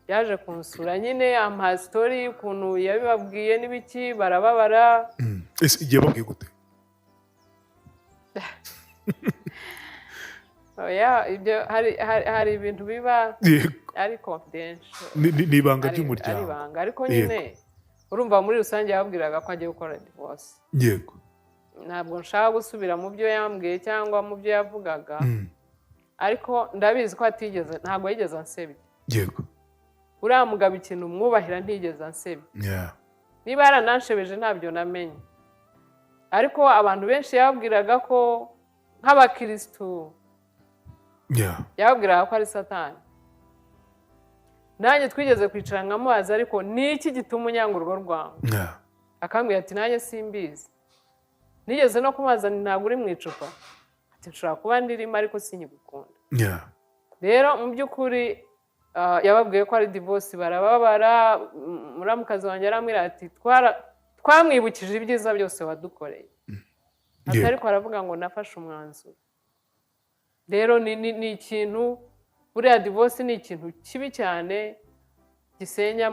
Yaje kunsura nyine ampa story y'ukuntu yabibabwiye n'ibiki, barababara. Ese igihe babwiye gute? Ibyo hari ibintu biba ari confidential, ni ibanga ry'umuryango. Ari ibanga, ariko nyine urumva muri rusange yababwiraga ko agiye gukora divorce. Yego. Ntabwo nshaka gusubira mu byo yambwiye cyangwa mu byo yavugaga, ariko ndabizi ko ntabwo yigeze ansebya. Yego. Uriya mugabo ikintu mwubahira ntigeze ansebya. Niba yarananshebeje ntabyo namenye, ariko abantu benshi yababwiraga ko nk'abakristo, yababwiraga ko ari satani. Nanjye twigeze kwicara nkamubaza ariko niki gituma unyanga urugo rwawe? Akambwira ati nanjye simbizi. Nigeze no kumubaza ntabwo uri mu icupa, ati nshobora kuba ndirimo ariko sinyigukunda. Rero mu by'ukuri yababwiye ko ari divorce, barababara. Muramukazi wanjye arambwira ati twamwibukije ibyiza byose wadukoreye, atari ko aravuga ngo nafashe umwanzuro. Rero ni ikintu buriya divorce ni ikintu kibi cyane gisenya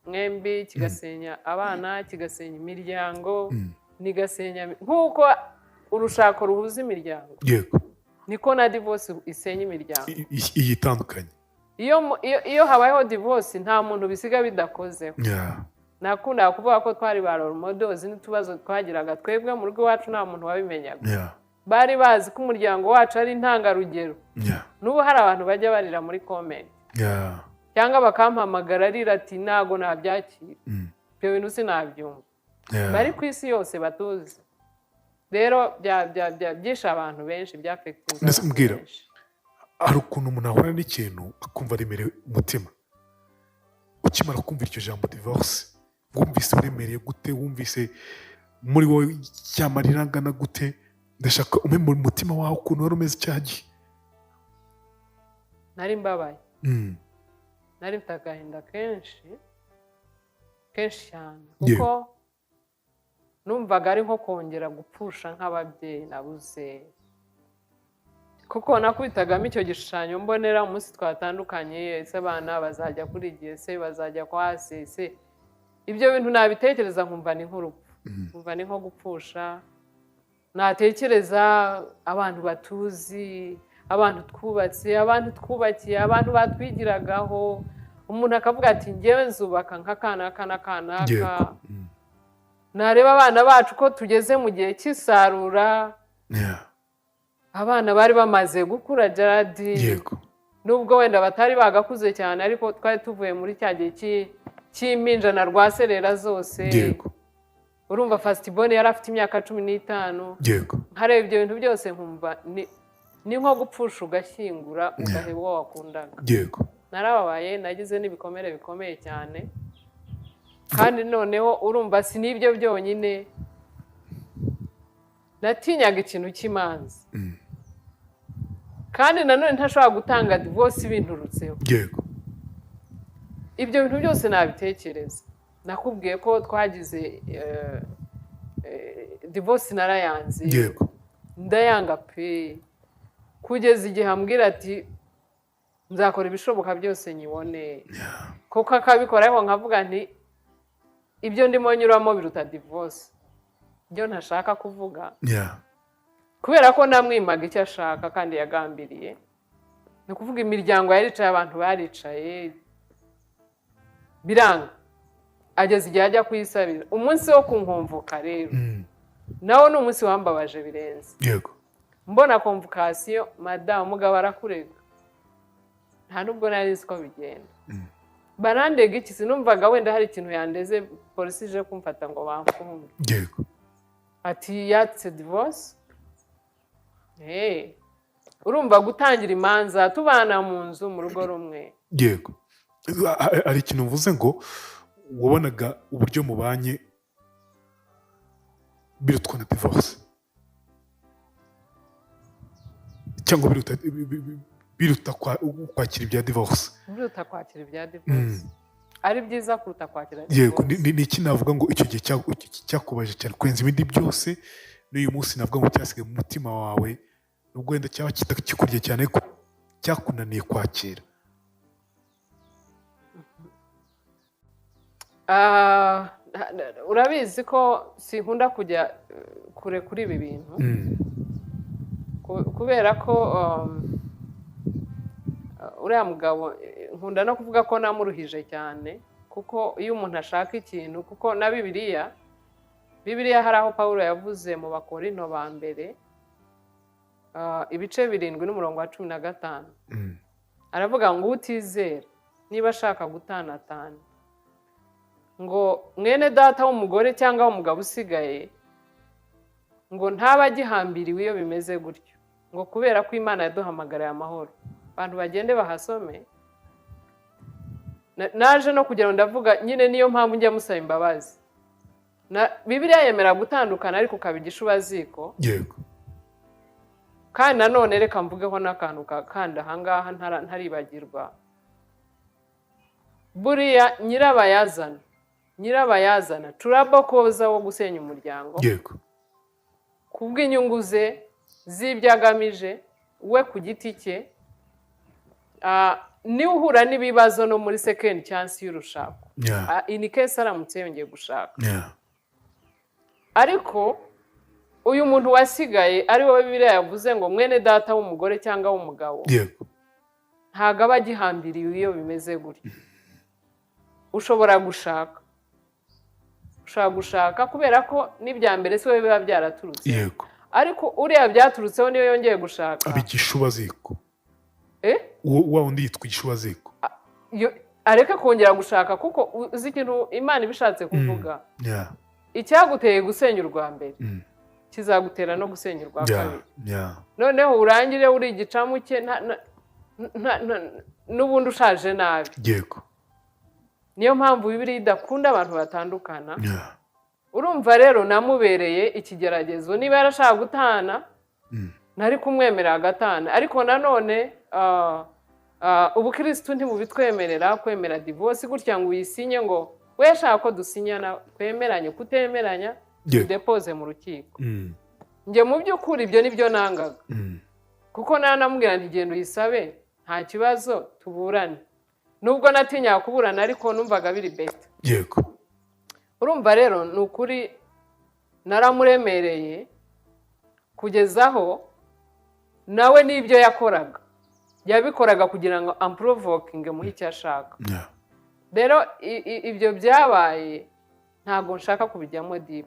mwembi, kigasenya abana, kigasenya imiryango, nigasenya nk'uko urushako ruhuza imiryango. Yego. Niko na divorce isenya imiryango. Iyi itandukanye. Iyo habayeho divorce nta muntu bisiga bidakozeho. Nakunda kuvuga ko twari ba role models n'utubazo twagiraga twebwe mu rugo iwacu nta muntu wabimenyaga. Bari bazi ko umuryango wacu ari intangarugero. N'ubu hari abantu bajya barira muri comment. Cyangwa bakampamagara arira ati ntago nabyakira. Ibyo bintu sinabyumva. Bari ku isi yose batuzi. Rero byisha abantu benshi, byafectinze mbwira hari ukuntu umuntu ahura n'ikintu akumva aremereye umutima. Ukimara kumva iryo jambo divorce, wumvise uremereye gute? Wumvise muri wowe cyamarira angana gute? Ndashaka umwe mu mutima wawe ukuntu wari umeze cyagiye. Nari mbabaye. Nari mfite agahinda kenshi cyane kuko numvaga ari nko kongera gupfusha nk'ababyeyi nabuze, kuko nakubitagamo icyo gishushanyo mbonera umunsi twatandukanye, ese abana bazajya kuri gihe, se bazajya kwa se. Ibyo bintu nabitekereza nkumva ni nk'urupfu, nkumva ni nko gupfusha. Natekereza abantu batuzi, abantu twubatse, abantu twubakiye, abantu batwigiragaho. Umuntu akavuga ati ngewe nzubaka nk'akanaka. Nareba abana bacu ko tugeze mu gihe cy'isarura. Abana bari bamaze gukura Gerard. Nubwo wenda batari bagakuze cyane ariko twari tuvuye muri cya gihe cy'impinja na rwaserera zose. Urumva Fastibone yari afite imyaka 15. Nkareba ibyo bintu byose nkumva ni nko gupfusha ugashyingura ugaheba uwo wakundaga. Narababaye, nagize n'ibikomere bikomeye cyane. Kandi noneho urumva si n'ibyo byonyine, natinyaga ikintu cy'imanza. Kandi nanone ntashobora gutanga divorce binturutseho. Ibyo bintu byose nabitekereza. Nakubwiye ko twagize divorce narayanze. Ndayanga pe, kugeza igihe ambwira ati nzakora ibishoboka byose nyibone. Kuko akabikora ariko nkavuga nti ibyo ndimo nyuramo biruta divorce. Ibyo ntashaka kuvuga. Kubera ko namwimaga icyo ashaka kandi yagambiriye. Ni kuvuga imiryango yaricaye, abantu baricaye biranga. Ageze igihe ajya kuyisabira. Umunsi wo kunkumvuka rero nawo ni umunsi wambabaje birenze. Mbona convocation, madame umugabo arakurega. Nta nubwo nari nzi ko bigenda. Barandega iki, sinumvaga wenda hari ikintu yandeze, polisi ije kumfata ngo bamfunge. Ati yatse divorce. Urumva gutangira imanza tubana mu nzu mu rugo rumwe. Ari ikintu mvuze ngo wabonaga uburyo mubanye birutwa na divorce, cyangwa biruta kwakira ibya divorce. Biruta kwakira ibya divorce. Ari byiza kuruta kwakira divorce. Ni iki navuga ngo icyo gihe cyakubaje cyane kwenza ibindi byose, n'uyu munsi navuga ngo cyasigaye mu mutima wawe, nubwo wenda cyaba kikurya cyane ko cyakunaniye kwakira. Urabizi ko sinkunda kujya kure kuri ibi bintu. Kubera ko uriya mugabo nkunda no kuvuga ko namuruhije cyane, kuko iyo umuntu ashaka ikintu, kuko na Bibiliya hari aho Pawulo yavuze mu Bakorinto ba mbere ibice 7 n'umurongo wa 15, aravuga ngo utizera niba ashaka gutanatana, ngo mwene data w'umugore cyangwa w'umugabo usigaye ngo ntaba agihambiriwe iyo bimeze gutyo, ngo kubera ko Imana yaduhamagariye amahoro. Abantu bagende bahasome. Naje no kugira ngo ndavuga nyine niyo mpamvu njya musaba imbabazi. Bibiliya yemera gutandukana ariko ukabigisha ubaziko. Kandi nanone reka mvugeho n'akantu kandi ahangaha ntaribagirwa. Buriya nyirabayazana turabokoza wo gusenya umuryango. kubw'inyungu ze z'ibyo agamije we ku giti cye, niwe uhura n'ibibazo no muri second chance y'urushako. In case aramutse yongeye gushaka. Ariko uyu muntu wasigaye ari wowe Bibiliya yavuze ngo mwene data w'umugore cyangwa w'umugabo, ntago aba agihambiriwe iyo bimeze gutya. Ushobora gushaka kubera ko n'ibya mbere si wowe biba byaraturutse. Ariko uriya byaturutseho niyo yongeye gushaka abigishubaziko wa undi yitwa igishubaziko, areke kongera gushaka, kuko uzi ikintu Imana ibishatse kuvuga, icyaguteye gusenya urwa mbere kizagutera no gusenya urwa kabiri. Noneho urangire uri igicamuke n'ubundi ushaje nabi. Niyo mpamvu Bibiliya idakunda abantu batandukana. Urumva rero namubereye ikigeragezo, niba yarashaka gutana nari kumwemerera agatana, ariko nanone ubukristo ntibubitwemerera kwemera divorce gutya ngo uyisinye ngo we shaka ko dusinyana, kwemeranye kutemeranya depose mu rukiko. Nge mu by'ukuri ibyo nibyo nangaga, kuko nanamubwira nti genda uyisabe nta kibazo tuburane, nubwo natinya kuburana ariko numvaga biri best. Urumva rero ni ukuri naramuremereye kugezaho nawe n'ibyo yakoraga yabikoraga kugira ngo amprovokinge muhe icyo ashaka. Rero ibyo byabaye ntabwo nshaka kubijyamo deep.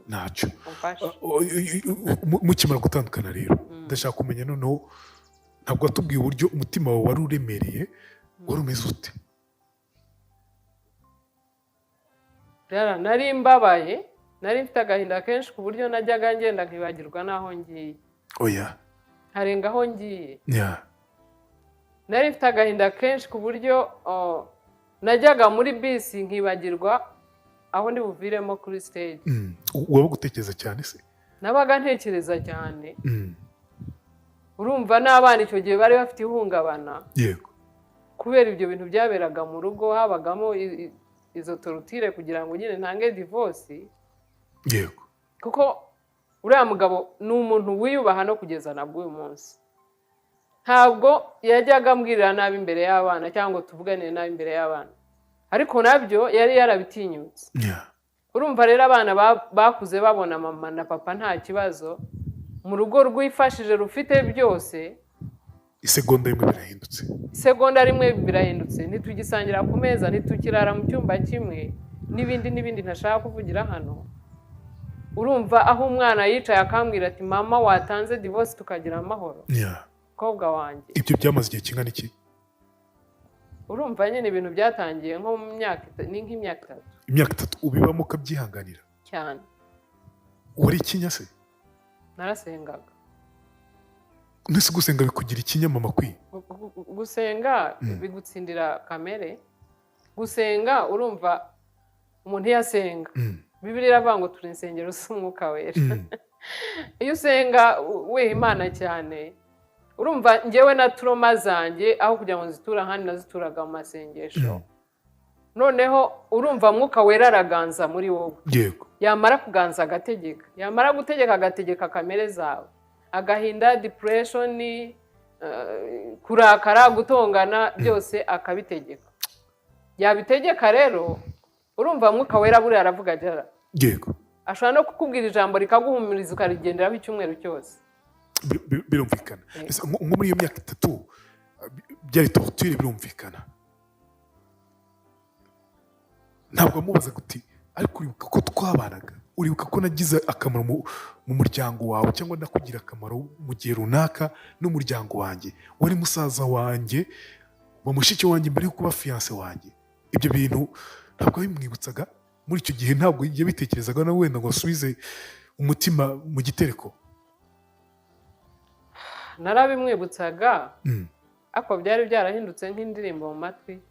Ntacyo mukimara gutandukana rero ndashaka kumenya noneho, ntabwo watubwiye uburyo umutima wawe wari uremereye, wari umeze ute? Nari mbabaye, nari mfite agahinda kenshi ku buryo najyaga ngenda nkibagirwa n'aho ngiye. Harenga aho ngiye. Nari mfite agahinda kenshi ku buryo najyaga muri bisi nkibagirwa aho ndi buviremo kuri stage. Waba gutekereza cyane se? Nabaga ntekereza cyane. Urumva n'abana icyo gihe bari bafite ihungabana. Kubera ibyo bintu byaberaga mu rugo, habagamo izo torutire kugira ngo nyine ntange divorce. Kuko uriya mugabo ni umuntu wiyubaha no kugeza nabwo uyu munsi. Ntabwo yajyaga ambwirira nabi imbere y'abana cyangwa tuvuganire nabi imbere y'abana, ariko nabyo yari yarabitinyutse. Urumva rero abana bakuze babona mama na papa nta kibazo, mu rugo rwifashije rufite byose. Isegonda rimwe birahindutse, ntitugisangira ku meza, ntitukirara mu cyumba kimwe, n'ibindi ntashaka kuvugira hano. Urumva aho umwana yicaye akambwira ati mama watanze divorce tukagira amahoro. Kobwa wanjye. Ibyo byamaze igihe kingana iki? Urumva nyine ibintu byatangiye nko mu myaka nk'imyaka 3. Imyaka 3 ubibamo ukabyihanganira cyane? Wari ikinya se? Narasengaga. Nese gusenga bikugira ikinya mama kwi? Gusenga bigutsindira kamere. Gusenga urumva umuntu yasenga. Bibiliya iravuga ngo turi insengero z'Umwuka Wera. Iyo usenga we Imana cyane, urumva njyewe na trauma zanjye aho kugira ngo nzitura handi nazituraga mu masengesho. Noneho urumva Mwuka Wera araganza muri wowe. Yamara kuganza agategeka, yamara gutegeka agategeka kamere zawe, agahinda, depression, kurakara, gutongana, byose akabitegeka. Yabitegeka rero urumva Mwuka Wera buri aravuga jara. Ashobora no kukubwira ijambo rikaguhumuriza ukarigenderaho icyumweru cyose. Birumvikana. Nko muri iyo myaka 3 byari torture, birumvikana. Ntabwo amubaza guti ariko uribuka ko twabanaga, uribuka ko nagize akamaro mu muryango wawe cyangwa nakugira akamaro mu gihe runaka n'umuryango wanjye, wari musaza wanjye, wa mushiki wanjye mbere yo kuba fiance wanjye. Ibyo bintu ntabwo bimwibutsaga muri icyo gihe, ntabwo yabitekerezaga na wenda ngo asubize umutima mu gitereko. Narabimwibutsaga, ariko byari byarahindutse nk'indirimbo mu matwi.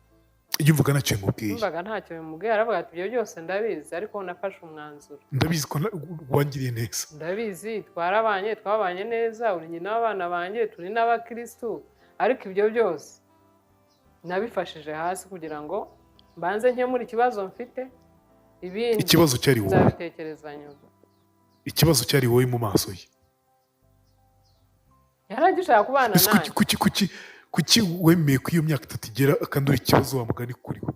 Iyo uvuga ntacyo bimubwiye? Mvuga ntacyo bimubwiye, aravuga ati ibyo byose ndabizi, ariko nafashe umwanzuro. Ndabizi ko wangiriye neza. Ndabizi twabanye neza, uri nyina w'abana banjye, turi n'abakristo, ariko ibyo byose nabifashije hasi kugira ngo mbanze nkemure ikibazo mfite, ibindi ikibazo cyari wowe. Nzabitekereza nyuma. ikibazo cyari wowe mu maso ye. yaragishaka kubana nanjye. Kuki wemeye ko iyo myaka 3 igera akandura ikibazo wa mugani kuri we?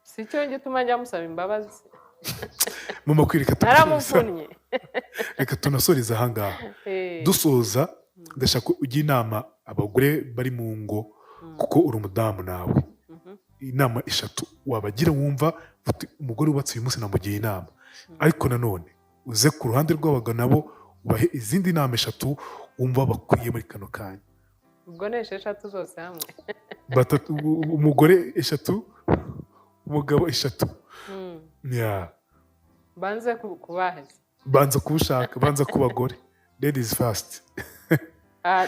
Si cyo gituma njya musaba imbabazi. Mama kwireka naramuvunnye. Reka tunasoreza ahangaha. Dusoza ndashaka ujya inama abagore bari mu ngo kuko uri umudamu nawe. Inama 3 wabagira wumva umugore ubatse uyu munsi namugiye inama. Ariko nanone uze ku ruhande rw'abagabo nabo ubahe izindi nama 3 wumva bakwiye muri kano kanya. Ubwo ne 6 zose hamwe. Umugore 3 umugabo 3. Yeah. Banze kubaheza. Banza kubushaka, banza kubagore. Ladies first.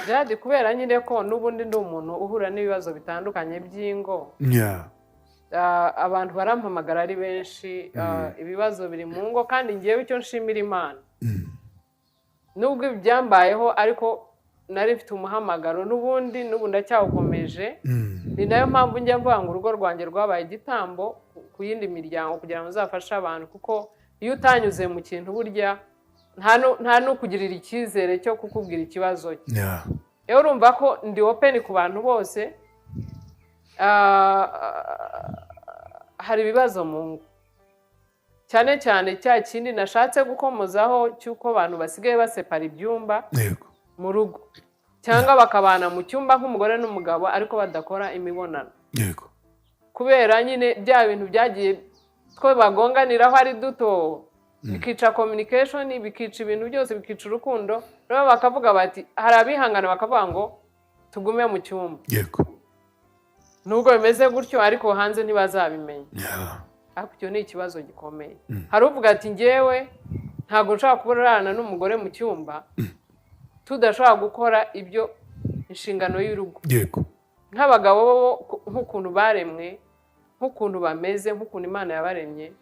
Jadi kubera nyine ko nubundi ndi umuntu uhura n'ibibazo bitandukanye by'ingo. Yeah. Abantu barampamagara ari benshi, ibibazo biri mu ngo kandi ngiyewe icyo nshimira Imana. Nubwo ibyambayeho ariko nari mfite umuhamagaro n'ubundi ndacyawukomeje. Ni nayo mpamvu njya mvuga ngo urugo rwanjye rwabaye igitambo ku yindi miryango kugira ngo uzafashe abantu, kuko iyo utanyuze mu kintu burya nta no kugirira icyizere cyo kukubwira ikibazo cye. Rero urumva ko ndi open ku bantu bose. Hari ibibazo mu ngo, cyane cyane cya kindi nashatse gukomozaho cy'uko abantu basigaye basepara ibyumba mu rugo, cyangwa bakabana mu cyumba nk'umugore n'umugabo ariko badakora imibonano. Kubera nyine bya bintu byagiye twe bagonganiraho ari duto, bikica communication, bikica ibintu byose, bikica urukundo. Rero bakavuga bati hari abihangana bakavuga ngo tugume mu cyumba. Nubwo bimeze gutyo ariko hanze ntibazabimenya. Ariko icyo ni ikibazo gikomeye. Hari uvuga ati ngewe ntabwo nshaka kuburana n'umugore mu cyumba tudashaka gukora ibyo inshingano y'urugo. Nk'abagabo bo nk'ukuntu baremwe, nk'ukuntu bameze, nk'ukuntu Imana yabaremye,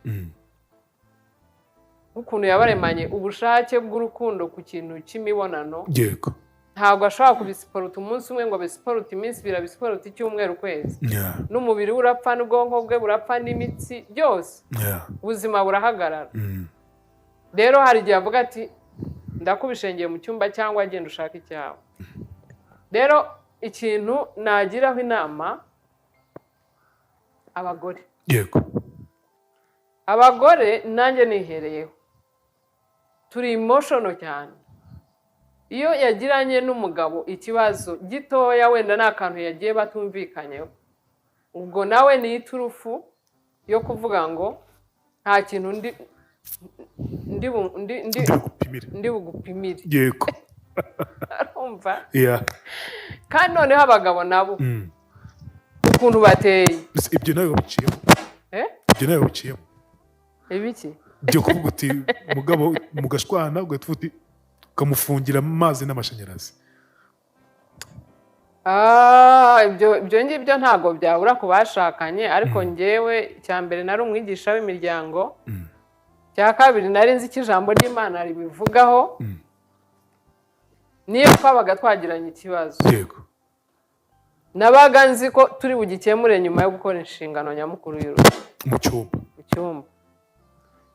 nk'ukuntu yabaremanye ubushake bw'urukundo ku kintu cy'imibonano. Ntabwo ashobora kubisiporuta umunsi umwe ngo bisiporuta iminsi 2, bisiporuta icyumweru, ukwezi. N'umubiri urapfa, n'ubwonko bwe burapfa, n'imitsi byose. Ubuzima burahagarara. Rero hari igihe avuga ati ndakubishengeye mu cyumba cyangwa agenda ushaka icyawe. Rero ikintu nagiraho inama abagore. Abagore nanjye nihereyeho. Turi emotional cyane. Iyo yagiranye n'umugabo ikibazo gitoya wenda n'akantu yagiye batumvikanyeho, ubwo nawe ni iturufu yo kuvuga ngo nta kintu ndi bugupimire. Arumva? Kandi noneho abagabo nabo ukuntu bateye. Ibyo nawe wabiciyemo? Ibyo nawe wabiciyemo? Ibiki? Byo kuvuga uti mugabo mugashwana ugatuvuti ukamufungira amazi n'amashanyarazi. Ibyo ngibyo ntabwo byabura ku bashakanye, ariko ngewe cya mbere nari umwigisha w'imiryango, cya kabiri nari nzi ko ijambo ry'Imana ribivugaho, niyo twabaga twagiranye ikibazo nabaga nzi ko turi bugikemure nyuma yo gukora inshingano nyamukuru y'urugo mu cyumba.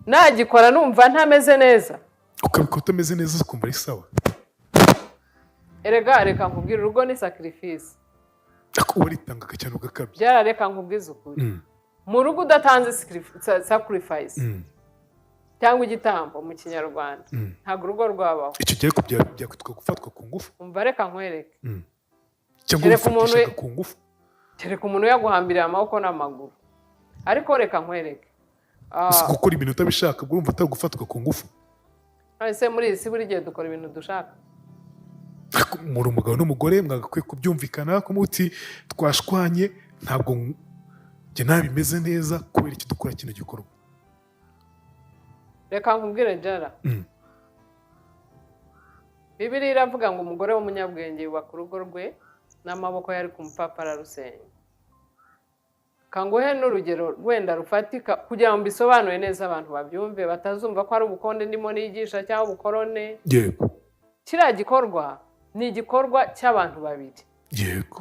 Nagikora numva ntameze neza, ukabikora utameze neza ukumva ari sawa. Reka nkubwire, urugo ni sacrifice. Ako waritangaga cyane ugakabye. Byarareka nkubwize ukuri. Mu rugo udatanze sacrifice cyangwa igitambo mu Kinyarwanda ntabwo urugo rwabaho. Icyo gihe ko byakwitwa gufatwa ku ngufu. Umva reka nkwereke. Cyangwa gufatisha ku ngufu. Kereka umuntu yaguhambiriye amaboko n'amaguru. Ariko reka nkwereke. Gukora ibintu utabishaka urumva atagufatwa ku ngufu. Ese muri isi buri gihe dukora ibintu dushaka. Muri umugabo n'umugore mwagakwiye kubyumvikana ko muti twashwanye ntabwo njye nabimeze neza kubera iki dukora kino gikorwa. Reka nkubwire Jara. Bibiliya iravuga ngo umugore w'umunyabwenge yubaka urugo rwe n'amaboko yari ku mupfapfa rusenya. Kanguhe n'urugero rwenda rufatika kugira ngo bisobanure neza abantu babyumve batazumva ko ari ubukonde ndimo nigisha cyangwa ubukorone. Kiriya gikorwa ni igikorwa cy'abantu babiri.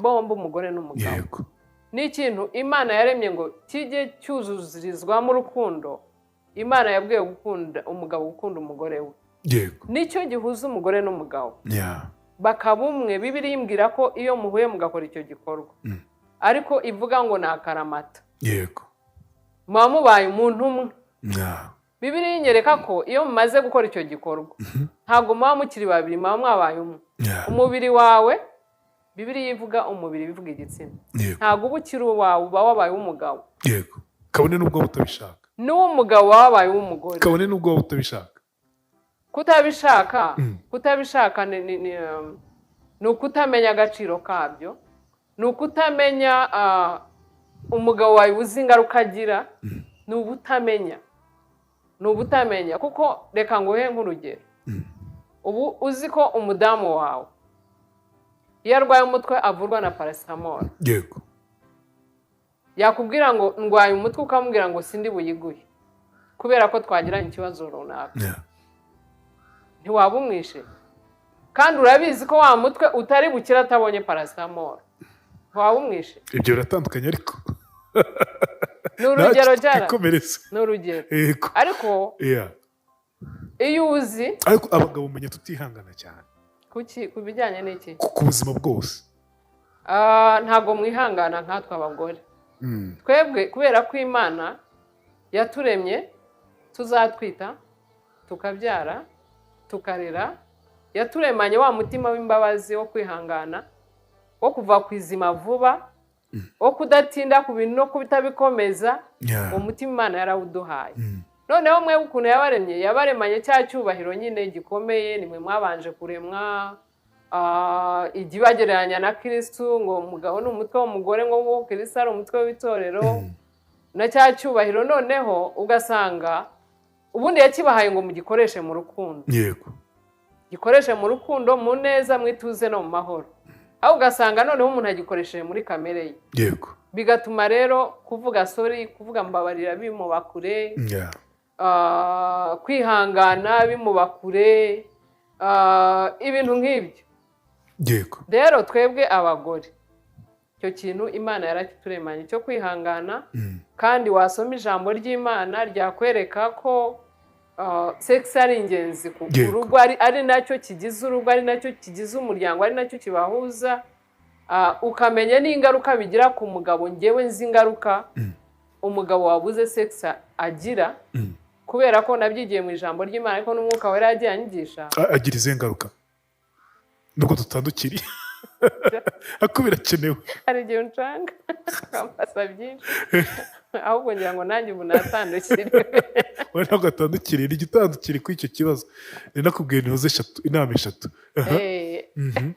Bombi umugore n'umugabo. Ni ikintu Imana yaremye ngo kijye cyuzuzirizwamo urukundo. Imana yabwiye gukunda umugabo gukunda umugore we. Yego. Nicyo gihuza umugore n'umugabo. Yeah. Bakaba umwe. Bibiliya imbwira ko iyo muhuye mugakora icyo gikorwa. Ariko ivuga ngo ni akaramata. Yego. Muba mubaye umuntu umwe. Yeah. Bibiliya inyereka ko iyo mumaze gukora icyo gikorwa ntabwo muba mukiri babiri, muba mwabaye umwe. Umubiri wawe, Bibiliya ivuga umubiri, bivuga igitsina. Ntabwo uba ukiri uwawe, uba wabaye umugabo. Yego. Kabone n'ubwo utabishaka. N'umugabo wabaye umugore. Kabone n'ubwo utabishaka. Kutabishaka ni ukutamenya agaciro kabyo, ni ukutamenya umugabo wawe uzi ingaruka agira, ni ubutamenya kuko reka nguhe nk'urugero. Ubu uzi ko umudamu wawe iyo arwaye umutwe avurwa na paracetamol. Yego. Yakubwira ngo ndwaye umutwe ukamubwira ngo sindi buyiguhe kubera ko twagiranye ikibazo runaka. Ntiwaba umwishe kandi urabizi ko wa mutwe utari bukira atabonye paracetamol. Ntiwaba umwishe. Ibyo biratandukanye ariko ni urugero cyane. Ni urugero. Ariko iyo uzi, ariko abagabo umenya tutihangana cyane. Kuki? Ku bijyanye n'iki? Ku buzima bwose. Ntabwo mwihangana nkatwe abagore. Twebwe kubera ko Imana yaturemye tuzatwita, tukabyara, tukarera, yaturemanye wa mutima w'imbabazi wo kwihangana, wo kuva ku izima vuba, wo kudatinda ku bintu no kubitabikomeza. Umutima Imana yarawuduhaye. Noneho mwe ukuntu yabaremanye cya cyubahiro nyine gikomeye, nimwe mwabanje kuremwa, igibagereranya na Kristo ngo umugabo ni umutwe w'umugore, ngo Kristo ari umutwe w'itorero, na cya cyubahiro. Noneho ugasanga ubundi yakibahaye ngo mugikoreshe mu rukundo. Yego. Gikoreshe mu rukundo, mu neza, mwituze no mu mahoro. Aho ugasanga noneho umuntu agikoresheje muri kamere ye. Yego. Bigatuma rero kuvuga sorry, kuvuga mbabarira bimuba kure. Kwihangana bimuba kure, ibintu nk'ibyo. Yego. Rero twebwe abagore icyo kintu Imana yarakituremanye cyo kwihangana, kandi wasoma ijambo ry'Imana ryakwereka ko sex ari ingenzi ku rugo, ari nacyo kigize urugo, ari nacyo kigize umuryango, ari nacyo kibahuza. Ukamenya n'ingaruka bigira ku mugabo. Ngewe nzi ingaruka umugabo wabuze sex agira, kubera ko nabyigiye mu ijambo ry'Imana, ariko n'umwuka wera yagiye anyigisha. Agira izihe ngaruka? Nubwo tutandukiriye ako birakenewe. Hari igihe uncanga ukamfasa byinshi, ahubwo ngira ngo nanjye ubu natandukiriwe. Wowe ntabwo atandukiriye, ni igitandukiriye kuri icyo kibazo. Ni nakubwiye inama eshatu.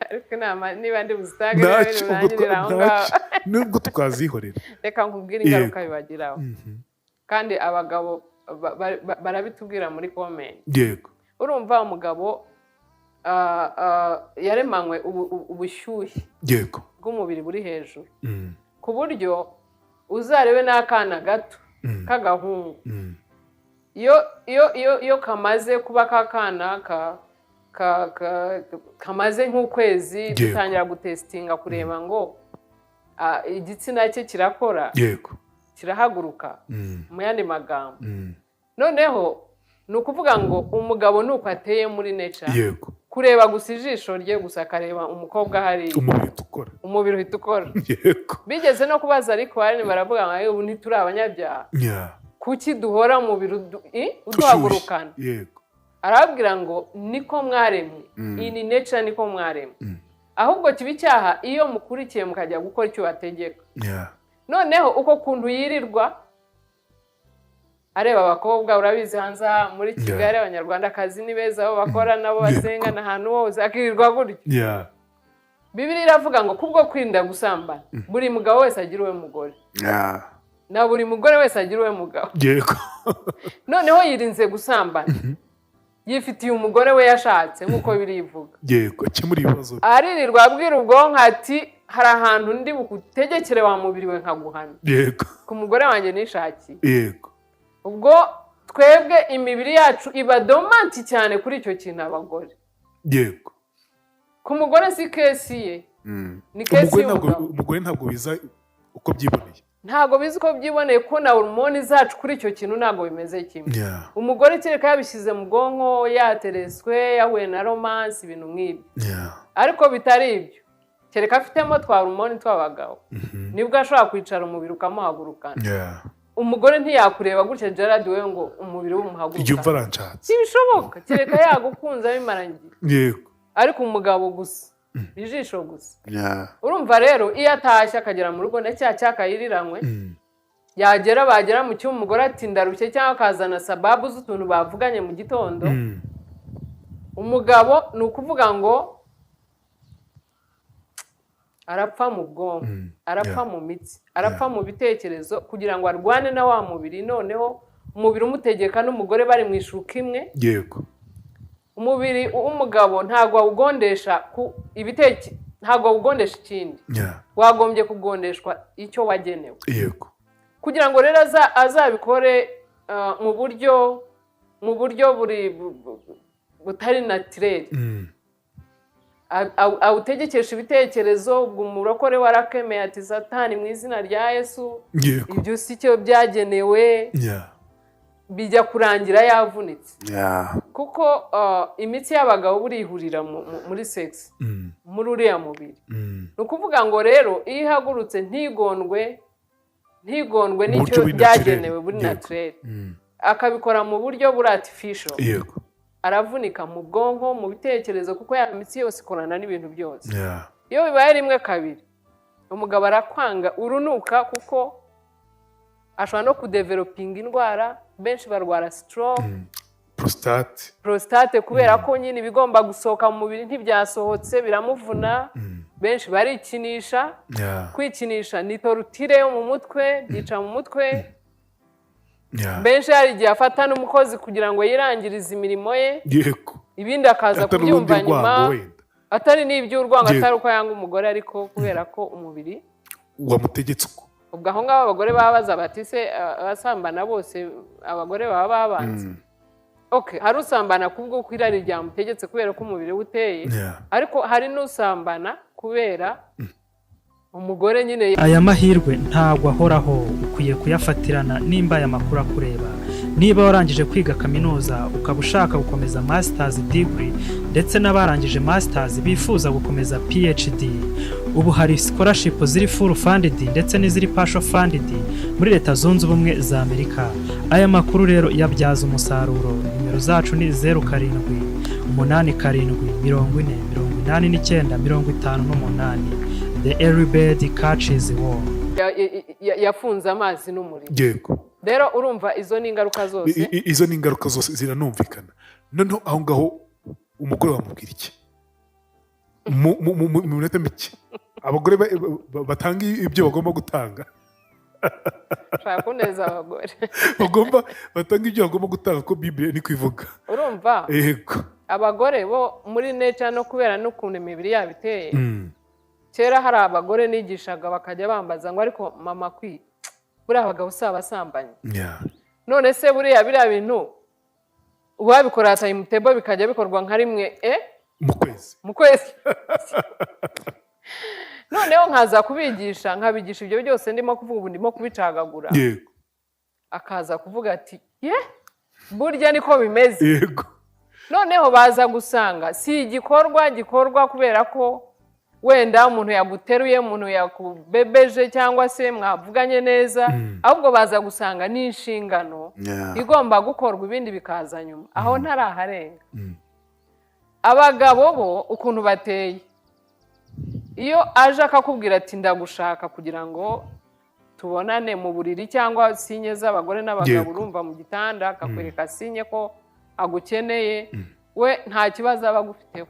Ariko inama niba ndi buzitange urangirira aho ngaho, nubwo twazihorera. Reka nkubwire ingaruka bibagiraho. Kandi abagabo barabitubwira muri comment. Yego. Urumva umugabo yaremanywe ubushyuhe bw'umubiri buri hejuru, ku buryo uzarebe n'akana gato k'agahungu, iyo kamaze kuba kakana kamaze nk'ukwezi, dutangira gutesitinga kureba ngo igitsina cye kirakora, kirahaguruka, mu yandi magambo. Noneho ni ukuvuga ngo umugabo nuko ateye muri nature, kureba gusa ijisho rye gusa akareba umukobwa hari umubiri uhita ukora. Bigeze no kubaza ariko hari baravuga ngo ubu ntituri abanyabyaha, kuki duhora mu mubiri uduhagurukana? Arababwira ngo niko mwaremwe, ini nature niko mwaremwe, ahubwo kiba icyaha iyo mukurikiye mukajya gukora icyo bategeka. Noneho uko kuntu yirirwa areba abakobwa, urabizi hanze muri Kigali abanyarwandakazi ni beza, aho bakora nabo basenga n'ahantu hose akirirwa gutyo. Bibiliya iravuga ngo kubwo kwirinda gusambana buri mugabo wese agira uwe mugore, na buri mugore wese agira uwe mugabo. Noneho yirinze gusambana, yifitiye umugore we yashatse nk'uko birivuga. Aririrwa abwira ubwonko ati hari ahantu ndi bukutegekere wa mubiri we nkaguhana ku mugore wanjye nishakiye. Ubwo twebwe imibiri yacu iba domanti cyane kuri icyo kintu abagore. Ku mugore si kesi ye, ni kesi y'umugabo. Umugore ntabwo biza uko byiboneye. ntago bizi ko byiboneye ko na hormone zacu kuri icyo kintu ntago bimeze kimwe. Umugore kereka yabishyize mu bwonko, yatereswe, yahuye na romance, ibintu nk'ibi. Ariko bitari ibyo, kereka afitemo twa hormone tw'abagabo, nibwo ashobora kwicara umubiri ukamuhagurukana. Umugore ntiyakureba gutya Gerard we ngo umubiri w'umuhagurukana. Yumva aranshatse. Sibishoboka, kereka yagukunze abimarangiye. Yego. Ariko umugabo gusa, ijisho gusa. Urumva rero iyo atashye akagera mu rugo ndetse cyakayiriranwe, bagera mu cyumba umugore ati ndarushye cyangwa akazana sababu z'utuntu bavuganye mu gitondo, umugabo ni ukuvuga ngo arapfa mu bwonko, arapfa mu mitsi, arapfa mu bitekerezo kugira ngo arwane na wa mubiri. Noneho umubiri umutegeka n'umugore bari mu ishuka imwe. Yego. Umubiri w'umugabo ntago awugondesha ntago awugondesha ikindi. Wagombye kugondeshwa icyo wagenewe. Yego. Kugira ngo rero azabikore mu buryo butari naturel. Awutegekesha ibitekerezo, ubwo umurokore warakemeye ati Satani mu izina rya Yesu, ibyo si cyo byagenewe. Bijya kurangira yavunitse. Kuko imitsi y'abagabo burihurira muri sex, muri uriya mubiri. Ni ukuvuga ngo rero iyo ihagurutse ntigondwe n'icyo byagenewe buri naturel, akabikora mu buryo buri artificial, aravunika mu bwonko, mu bitekerezo, kuko ya mitsi yose ikorana n'ibintu byose. Iyo bibaye rimwe kabiri, umugabo arakwanga urunuka, kuko ashobora no kudevelopinga indwara. Benshi barwara stroke, prostate kubera ko nyine ibigomba gusohoka mu mubiri ntibyasohotse, biramuvuna. Benshi barikinisha. Kwikinisha ni torutire yo mu mutwe, byica mu mutwe. Benshi hari igihe afata n'umukozi kugira ngo yirangirize imirimo ye, ibindi akaza kubyumva nyuma, atari n'iby'urwango, atari uko yanga umugore, ariko kubera ko umubiri wamutegetse uko. Ubwo aho ngaho abagore baba baza bati se abasambana bose abagore baba babanze. Hari usambana kubwo ko irari ryamutegetse kubera ko umubiri uteye, ariko hari n'usambana kubera umugore nyine. Aya mahirwe ntabwo ahoraho, ukwiye kuyafatirana nimba aya makuru akureba. Niba warangije kwiga kaminuza ukaba ushaka gukomeza masters degree, ndetse n'abarangije masters bifuza gukomeza PhD, ubu hari scholarship ziri full funded ndetse n'iziri partial funded muri Leta Zunze Ubumwe za Amerika. Aya makuru rero yabyaza umusaruro. Nimero zacu ni 0787408958. The early bird catches worm. Yafunze amazi n'umuriro. Yego. Rero urumva izo ni ingaruka zose. Izo ni ingaruka zose ziranumvikana. Noneho aho ngaho umugore wamubwira iki? Mu minota mike abagore batanga ibyo bagomba gutanga. Shaka kuneza abagore. Batanga ibyo bagomba gutanga, ko Bible ni kwivuga. Urumva? Yego. Abagore bo muri nature no kubera n'ukuntu imibiri yabo iteye. Kera hari abagore nigishaga bakajya bambaza ngo ariko mama kwi buriya abagabo si abasambanye. None se buriya biriya bintu wabikora time table bikajya bikorwa nka rimwe mu kwezi. Noneho nkaza kubigisha, nkabigisha ibyo byose ndimo kuvuga, ubu ndimo kubicagagura. Akaza kuvuga ati burya niko bimeze. Noneho baza gusanga si igikorwa kubera ko wenda umuntu yaguteruye, umuntu yakubebeje, cyangwa se mwavuganye neza, ahubwo baza gusanga ni inshingano igomba gukorwa, ibindi bikaza nyuma. Aho ntaraharenga. Abagabo bo ukuntu bateye, iyo aje akakubwira ati ndagushaka kugira ngo tubonane mu buriri, cyangwa sinye z'abagore n'abagabo urumva mu gitanda, akakwereka sinye ko agukeneye, we nta kibazo aba agufiteho.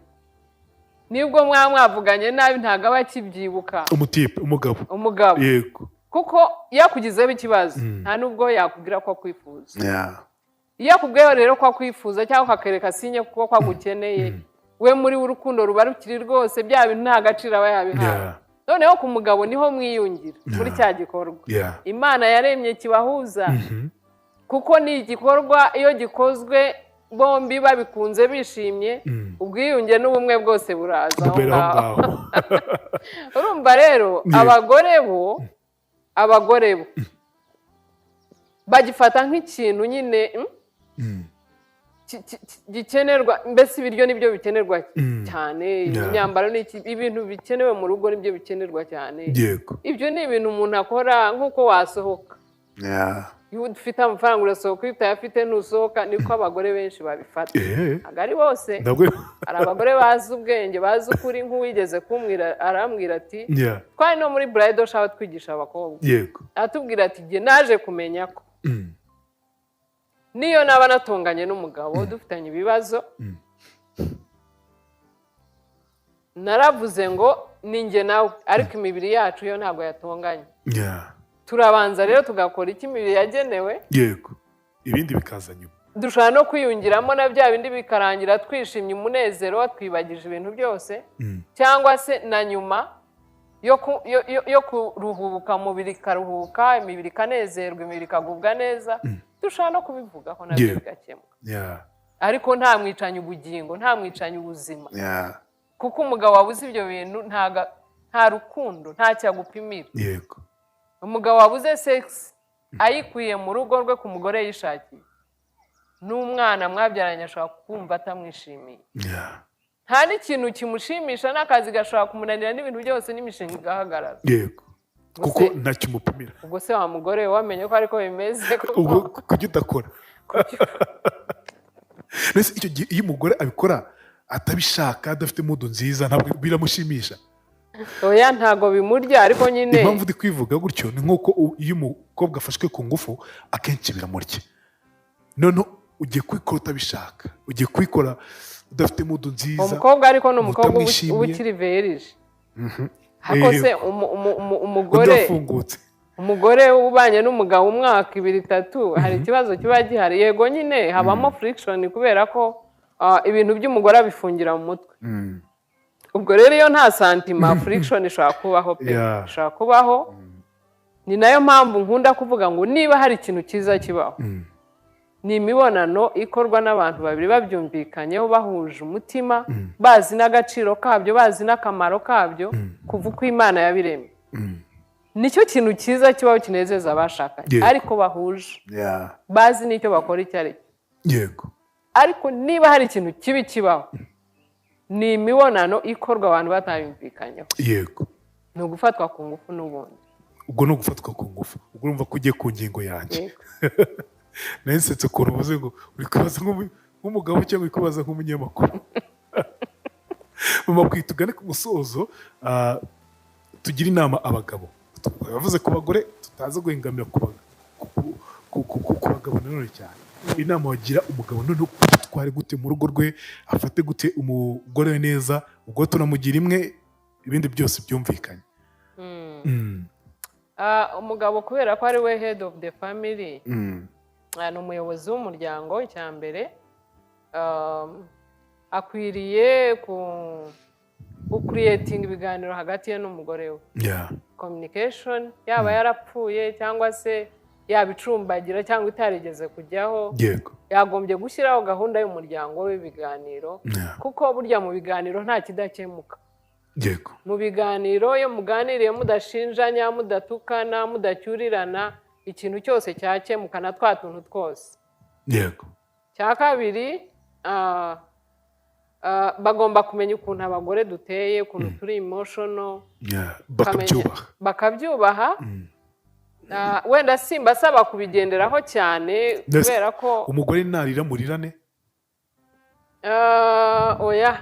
Nibwo mwavuganye nabi ntago aba akibyibuka. Umugabo. Yego. Kuko yakugizeho ikibazo nta nubwo yakubwira ko akwifuza. Iyo akubwiye rero ko akwifuza cyangwa akakereka sinye kuko agukeneye, we muri urukundo ruba rukiri rwose, bya bintu nta gaciro aba yabihawe. Noneho ku mugabo niho mwiyungira muri cya gikorwa Imana yaremye kibahuza. Kuko ni igikorwa iyo gikozwe bombi babikunze bishimye, ubwiyunge n'ubumwe bwose buraza aho ngaho. Urumva rero abagore bo abagore bo bagifata nk'ikintu nyine gikenerwa, mbese ibiryo nibyo bikenerwa cyane, imyambaro ibintu bikenewe mu rugo nibyo bikenerwa cyane. Ibyo ni ibintu umuntu akora nk'uko wasohoka. Iyo ufite amafaranga urasohoka, iyo utayafite ntusohoka. Niko abagore benshi babifata. Ntabwo ari bose, hari abagore bazi ubwenge, bazi ukuri. Nk'uwigeze kumbwira arambwira ati twari no muri bridal shower twigisha abakobwa, atubwira ati jye naje kumenya ko niyo naba natunganye n'umugabo dufitanye ibibazo, naravuze ngo ni njye nawe, ariko imibiri yacu yo ntabwo yatunganye. Turabanza rero tugakora iki imibiri yagenewe, ibindi bikaza nyuma. Dushobora no kwiyungiramo na bya bindi bikarangira twishimye umunezero, twibagije ibintu byose, cyangwa se na nyuma yo kuruhuka, umubiri karuhuka, imibiri ikanezerwa, imibiri ikagubwa neza. Dushobora no kubivugaho nabyo bigakemuka. Ariko nta mwicanye ubugingo, nta mwicanye ubuzima. Kuko umugabo wabuze ibyo bintu nta rukundo, nta cyagupimira. Umugabo wabuze sex ayikuye mu rugo rwe ku mugore yishakiye, n'umwana mwabyaranye ashobora kumva atamwishimiye. Nta n'ikintu kimushimisha, n'akazi gashobora kumunanira, n'ibintu byose n'imishinga igahagarara. Kuko ntacyo umupimira. Ubwo se wa mugore wamenye ko ariko bimeze ubwo kujya udakora. Mbese icyo gihe iyo umugore abikora atabishaka, adafite mudu nziza, ntabwo biramushimisha. Oya, ntago bimurya, ariko nyine impamvu ndi kwivuga gutyo ni nk'uko iyo umukobwa afashwe ku ngufu akenshi biramurya. Noneho ugiye kubikora utabishaka, ugiye kubikora udafite mudu nziza. Umukobwa ariko ni umukobwa uba ukiri verije. Ariko se umugore ubanye n'umugabo umwaka 2 3, hari ikibazo kiba gihari. Yego nyine habamo friction kubera ko ibintu by'umugore abifungira mu mutwe. Ubwo rero iyo nta santima, friction ishobora kubaho pe, ishobora kubaho. Ni nayo mpamvu nkunda kuvuga ngo niba hari ikintu cyiza kibaho, ni imibonano ikorwa n'abantu babiri babyumvikanyeho, bahuje umutima, bazi n'agaciro kabyo, bazi n'akamaro kabyo, kuva uko Imana yabiremye. Nicyo kintu cyiza kibaho kinezeza abashakanye, ariko bahuje, bazi n'icyo bakora icyo ari cyo. Ariko niba hari ikintu kibi kibaho, ni imibonano ikorwa abantu batayumvikanyeho. Ni ugufatwa ku ngufu n'ubundi. Ubwo ni ugufatwa ku ngufu. Ubwo urumva ko ugiye ku ngingo yanjye. Nahisetse ukuntu uvuze ngo uri kubaza nk'umugabo cyangwa uri kubaza nk'umunyamakuru. Mama, tugane ku musozo, tugira inama abagabo. Bavuze ku bagore tutaza guhengamira ku bagabo nanone cyane. Inama wagira umugabo none twari gute mu rugo rwe, afate gute umugore we neza, ubwo tunamugira imwe, ibindi byose byumvikanye. Umugabo kubera ko ari we head of the family, ni umuyobozi w'umuryango, icya mbere akwiriye creating ibiganiro hagati ye n'umugore we. Communication, yaba yarapfuye cyangwa se yabicumbagira cyangwa itarigeze kujyaho, yagombye gushyiraho gahunda y'umuryango w'ibiganiro, kuko burya mu biganiro nta kidakemuka. Mu biganiro iyo muganiriye mudashinjanya, mudatukana, mudacyurirana, ikintu cyose cyakemuka na twa tuntu twose. Cya kabiri, bagomba kumenya ukuntu abagore duteye, ukuntu turi emotional, bakabyubaha. Wenda simbasaba kubigenderaho cyane kubera ko umugore narira murirane. Oya,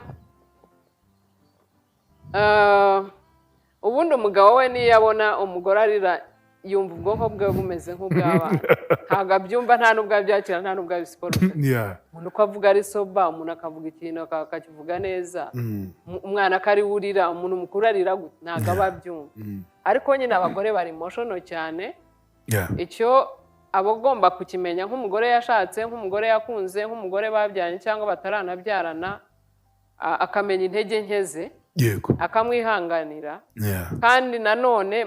ubundi umugabo we niyo abona umugore arira yumva ubwonko bwe bumeze nk'ubw'abana. Ntabwo abyumva, nta n'ubwo abyakira, nta n'ubwo abisiporo. Umuntu uko avuga ari soba, umuntu akavuga ikintu akakivuga neza, umwana akariwurira, umuntu mukuru arira gute, ntabwo aba abyumva. Ariko nyine abagore bari emotional cyane. Icyo aba agomba kukimenya nk'umugore yashatse, nk'umugore yakunze, nk'umugore babyaranye cyangwa bataranabyarana, akamenya intege nke ze, akamwihanganira. Kandi nanone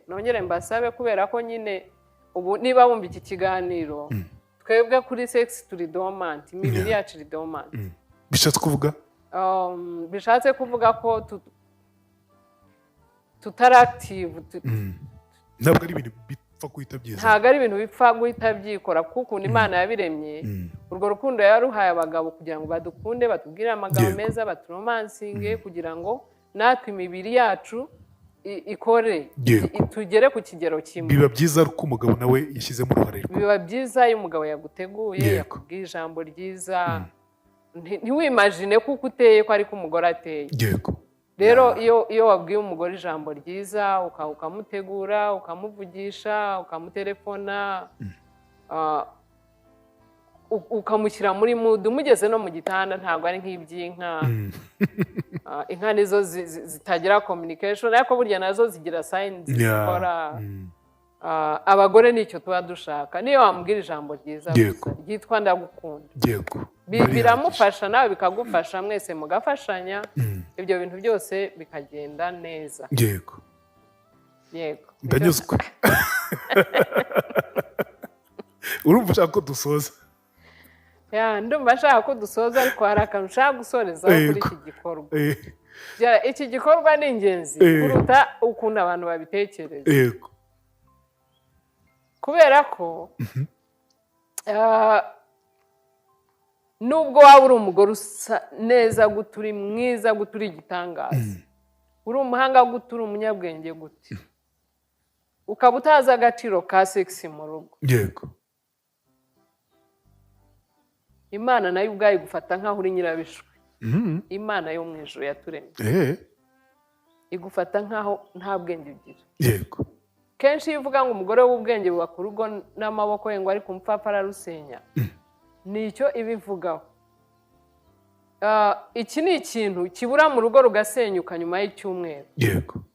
nongere mbasabe kubera ko nyine ubu niba wumva iki kiganiro, twebwe kuri sex turi dormant, imibiri yacu iri dormant. Bishatse kuvuga ko tutari active, ntabwo ari ibintu bipfa guhita byiza, ntabwo ari ibintu bipfa guhita byikora kuko ukuntu Imana yabiremye. Urwo rukundo yaruhaye abagabo kugira ngo badukunde, batubwire amagambo meza, baturomansinge kugira ngo natwe imibiri yacu ikore tugere ku kigero kimwe. Biba byiza ko umugabo nawe yashyizemo uruhare rwe. Biba byiza iyo umugabo yaguteguye, yakubwiye ijambo ryiza, ntiwimagine kuko uteye ko ariko umugore ateye. Rero iyo wabwiye umugore ijambo ryiza ukamutegura, ukamuvugisha, ukamutelefona, ukamushyira muri mudu, mugeze no mu gitanda ntabwo ari nk'iby'inka. Inka nizo zitagira communication, ariko burya nazo zigira signs zikora. Abagore nicyo tuba dushaka, niyo wamubwira ijambo ryiza ryitwa ndagukunda, biramufasha nawe bikagufasha, mwese mugafashanya, ibyo bintu byose bikagenda neza. Yego ndanyuzwe. Urumva ushaka ko dusoza? Ndumva nshaka ko dusoza, ariko hari akantu ushaka gusorezaho kuri iki gikorwa. Iki gikorwa ni ingenzi kuruta ukuntu abantu babitekereza, kubera ko nubwo waba uri umugore usa neza gute, uri mwiza gute, uri igitangaza, uri umuhanga gute, uri umunyabwenge gute, ukaba utazi agaciro ka sexy mu rugo, Imana nayo ubwayo igufata nk'aho uri nyirabishwe. Imana yo mu ijuru yaturemye igufata nk'aho nta bwenge ugira. Kenshi iyo uvuga ngo umugore w'ubwenge buba ku rugo n'amaboko ye ngo ari ku mupfapfa ararusenya, nicyo ibivugaho. Iki ni ikintu kibura mu rugo rugasenyuka nyuma y'icyumweru.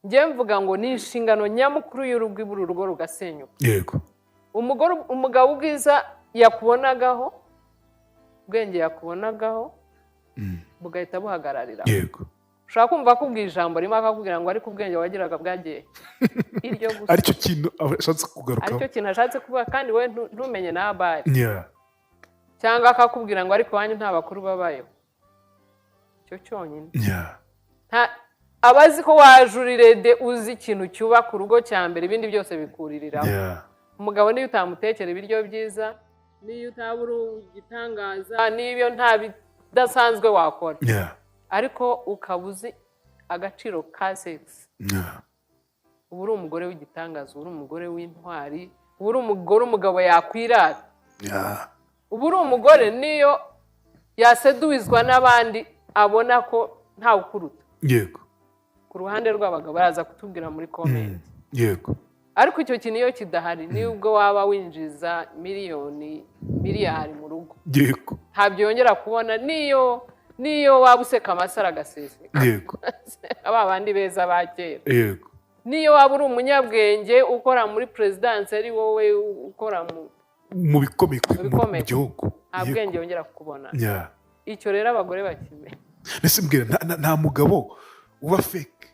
Njye mvuga ngo ni inshingano nyamukuru y'urugo ibura urugo rugasenyuka. Umugabo ubwiza yakubonagaho, ubwenge yakubonagaho, bugahita buhagararira. Ushaka kumva akubwira ijambo rimwe akakubwira ngo ariko ubwenge wagiraga bwagiye iryo gusa, aricyo kintu ashatse kugarukaho, aricyo kintu ashatse kuvuga, kandi we ntumenye n'abari, cyangwa akakubwira ngo ariko wanyu nta bakuru babayo. Cyo cyonyine abazi ko wajurire uzi ikintu cyubaka urugo cya mbere, ibindi byose bikuririraho. Umugabo niyo utamutekera ibiryo byiza, niyo utabura igitangaza, niyo nta bidasanzwe wakora, ariko ukaba uzi agaciro ka sex, uba uri umugore w'igitangaza, uba uri umugore w'intwari, uba uri umugore umugabo yakwirata, uba uri umugore niyo yaseduwizwa n'abandi abona ko ntawe ukuruta. Ku ruhande rw'abagabo baraza kutubwira muri comment. Ariko icyo kintu iyo kidahari, nubwo waba winjiza miliyari mu rugo, ntabyo yongera kubona. Niyo waba useka amasaro agaseseka, aba bandi beza ba kera, niyo waba uri umunyabwenge ukora muri perezidansi, ari wowe ukora mu bikomeye mu gihugu, nta bwenge yongera kukubona. Icyo rero abagore bakimenya. Mbese mbwira, nta mugabo uba fake?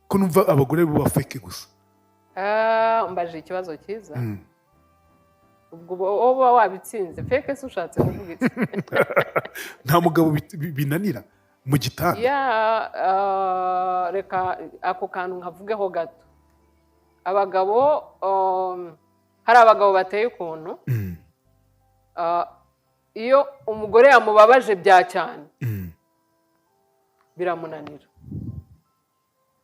Ko numva abagore buba fake gusa. Mbaje ikibazo cyiza. Ubwo uba wabitsinze, fake se ushatse kuvuga iki? Nta mugabo binanira mu gitanda? Reka ako kantu nkavugeho gato. Abagabo, hari abagabo bateye ukuntu, iyo umugore yamubabaje bya cyane biramunanira.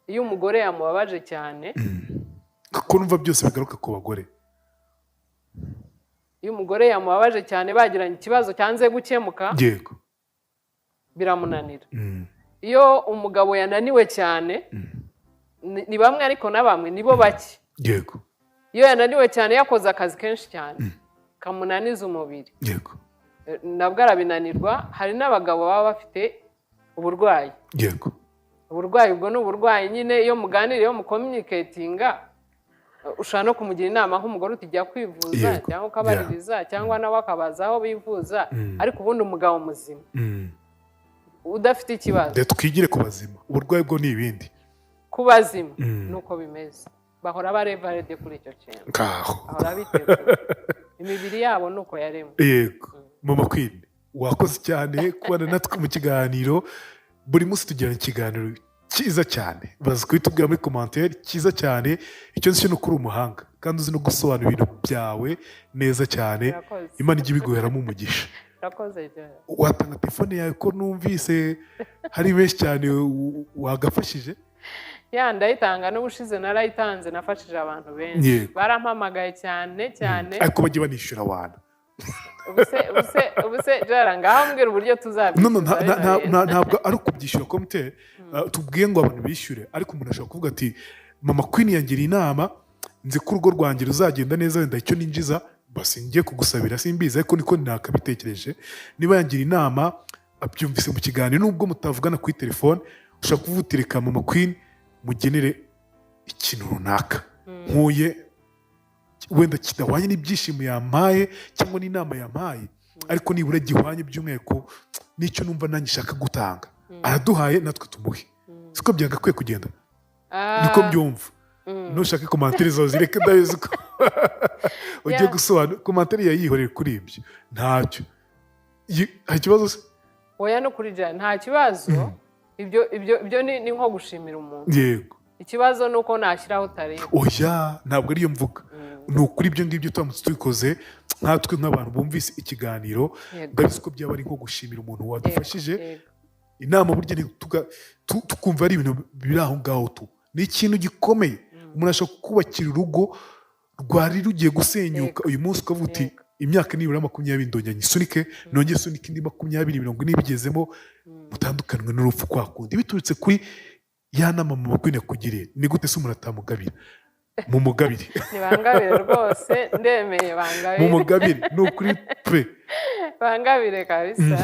Iyo umugore yamubabaje cyane, ko numva byose bigaruka ku bagore. Iyo umugore yamubabaje cyane bagiranye ikibazo cyanze gukemuka, biramunanira. Iyo umugabo yananiwe cyane, ni bamwe ariko na bamwe nibo bake. Iyo yananiwe cyane, yakoze akazi kenshi cyane kamunaniza umubiri, nabwo arabinanirwa. Hari n'abagabo baba bafite uburwayi. Uburwayi ubwo ni uburwayi nyine, iyo muganiriye, iyo mukominiketinga, ushaka no kumugira inama nk'umugore utijya kwivuza cyangwa ukabaririza, cyangwa nawe akabaza aho bivuza, ariko ubundi umugabo muzima udafite ikibazo. Twigire ku bazima, uburwayi bwo ni ibindi. Ku bazima nuko bimeze, bahora barevarede kuri icyo kintu, bahora biteguye, imibiri yabo nuko yaremwe. Yego Mama Queen, wakoze cyane kubana natwe mu kiganiro. Buri munsi tugirana ikiganiro cyiza cyane bazi kubitubwira muri komantere cyiza cyane icyo nzi no kuri umuhanga kandi uzi no gusobanura ibintu byawe neza cyane Urakoze. Imana ijya ibiguheramo umugisha urakoze cyane watanga telefone yawe ko numvise hari benshi cyane wagafashije ya ndayitanga n'ubushize narayitanze nafashije abantu benshi Yego. barampamagaye cyane ariko bajye banishyura abantu ubuse jara ngaho mbwira uburyo tuzabyishyura ntabwo ari ukubyishyura komite tubwiye ngo abantu bishyure ariko umuntu ashobora kuvuga ati mama Queen yangiriye inama nzi ko urugo rwanjye ruzagenda neza wenda icyo ninjiza basi ngiye kugusabira simbizi ariko niko nakabitekereje niba yangira inama abyumvise mu kiganiro nubwo mutavugana kuri telefone ushobora kuvutirika mama Queen mugenere ikintu runaka nkuye wenda kidahwanye n'ibyishimo yampaye cyangwa n'inama yampaye ariko nibura gihwanye by'umwihariko n'icyo numva nanjye nshaka gutanga araduhaye natwe tumuhe siko byagakwiye kugenda niko byumva nushaka komantere zawe zireke ndabizi ko ugiye gusobanura komantere yayihorere kuri ibyo ntacyo hari ikibazo se oya no kuri jana nta kibazo ibyo ni nko gushimira umuntu yego ikibazo ni uko nashyiraho tariki oya ntabwo ariyo mvuga ni ukuri ibyo ngibyo turamutse tubikoze nkatwe nk'abantu bumvise ikiganiro ndabizi ko byaba ari nko gushimira umuntu wadufashije inama burya tukumva ari ibintu biri aho ngaho tu ni ikintu gikomeye umuntu ashobora kubakira urugo rwari rugiye gusenyuka uyu munsi ukavuga uti imyaka nibura 20 ndongera nyisunike nongere sunike indi 20 40 bigezemo mutandukanwe n'urupfu kwa kundi biturutse kuri ya nama mama Queen yakugiriye ni gute se umuntu atamugabira mu mugabire ni bangabire rwose ndemeye bangabire mu mugabire ni ukuri pe bangabire kabisa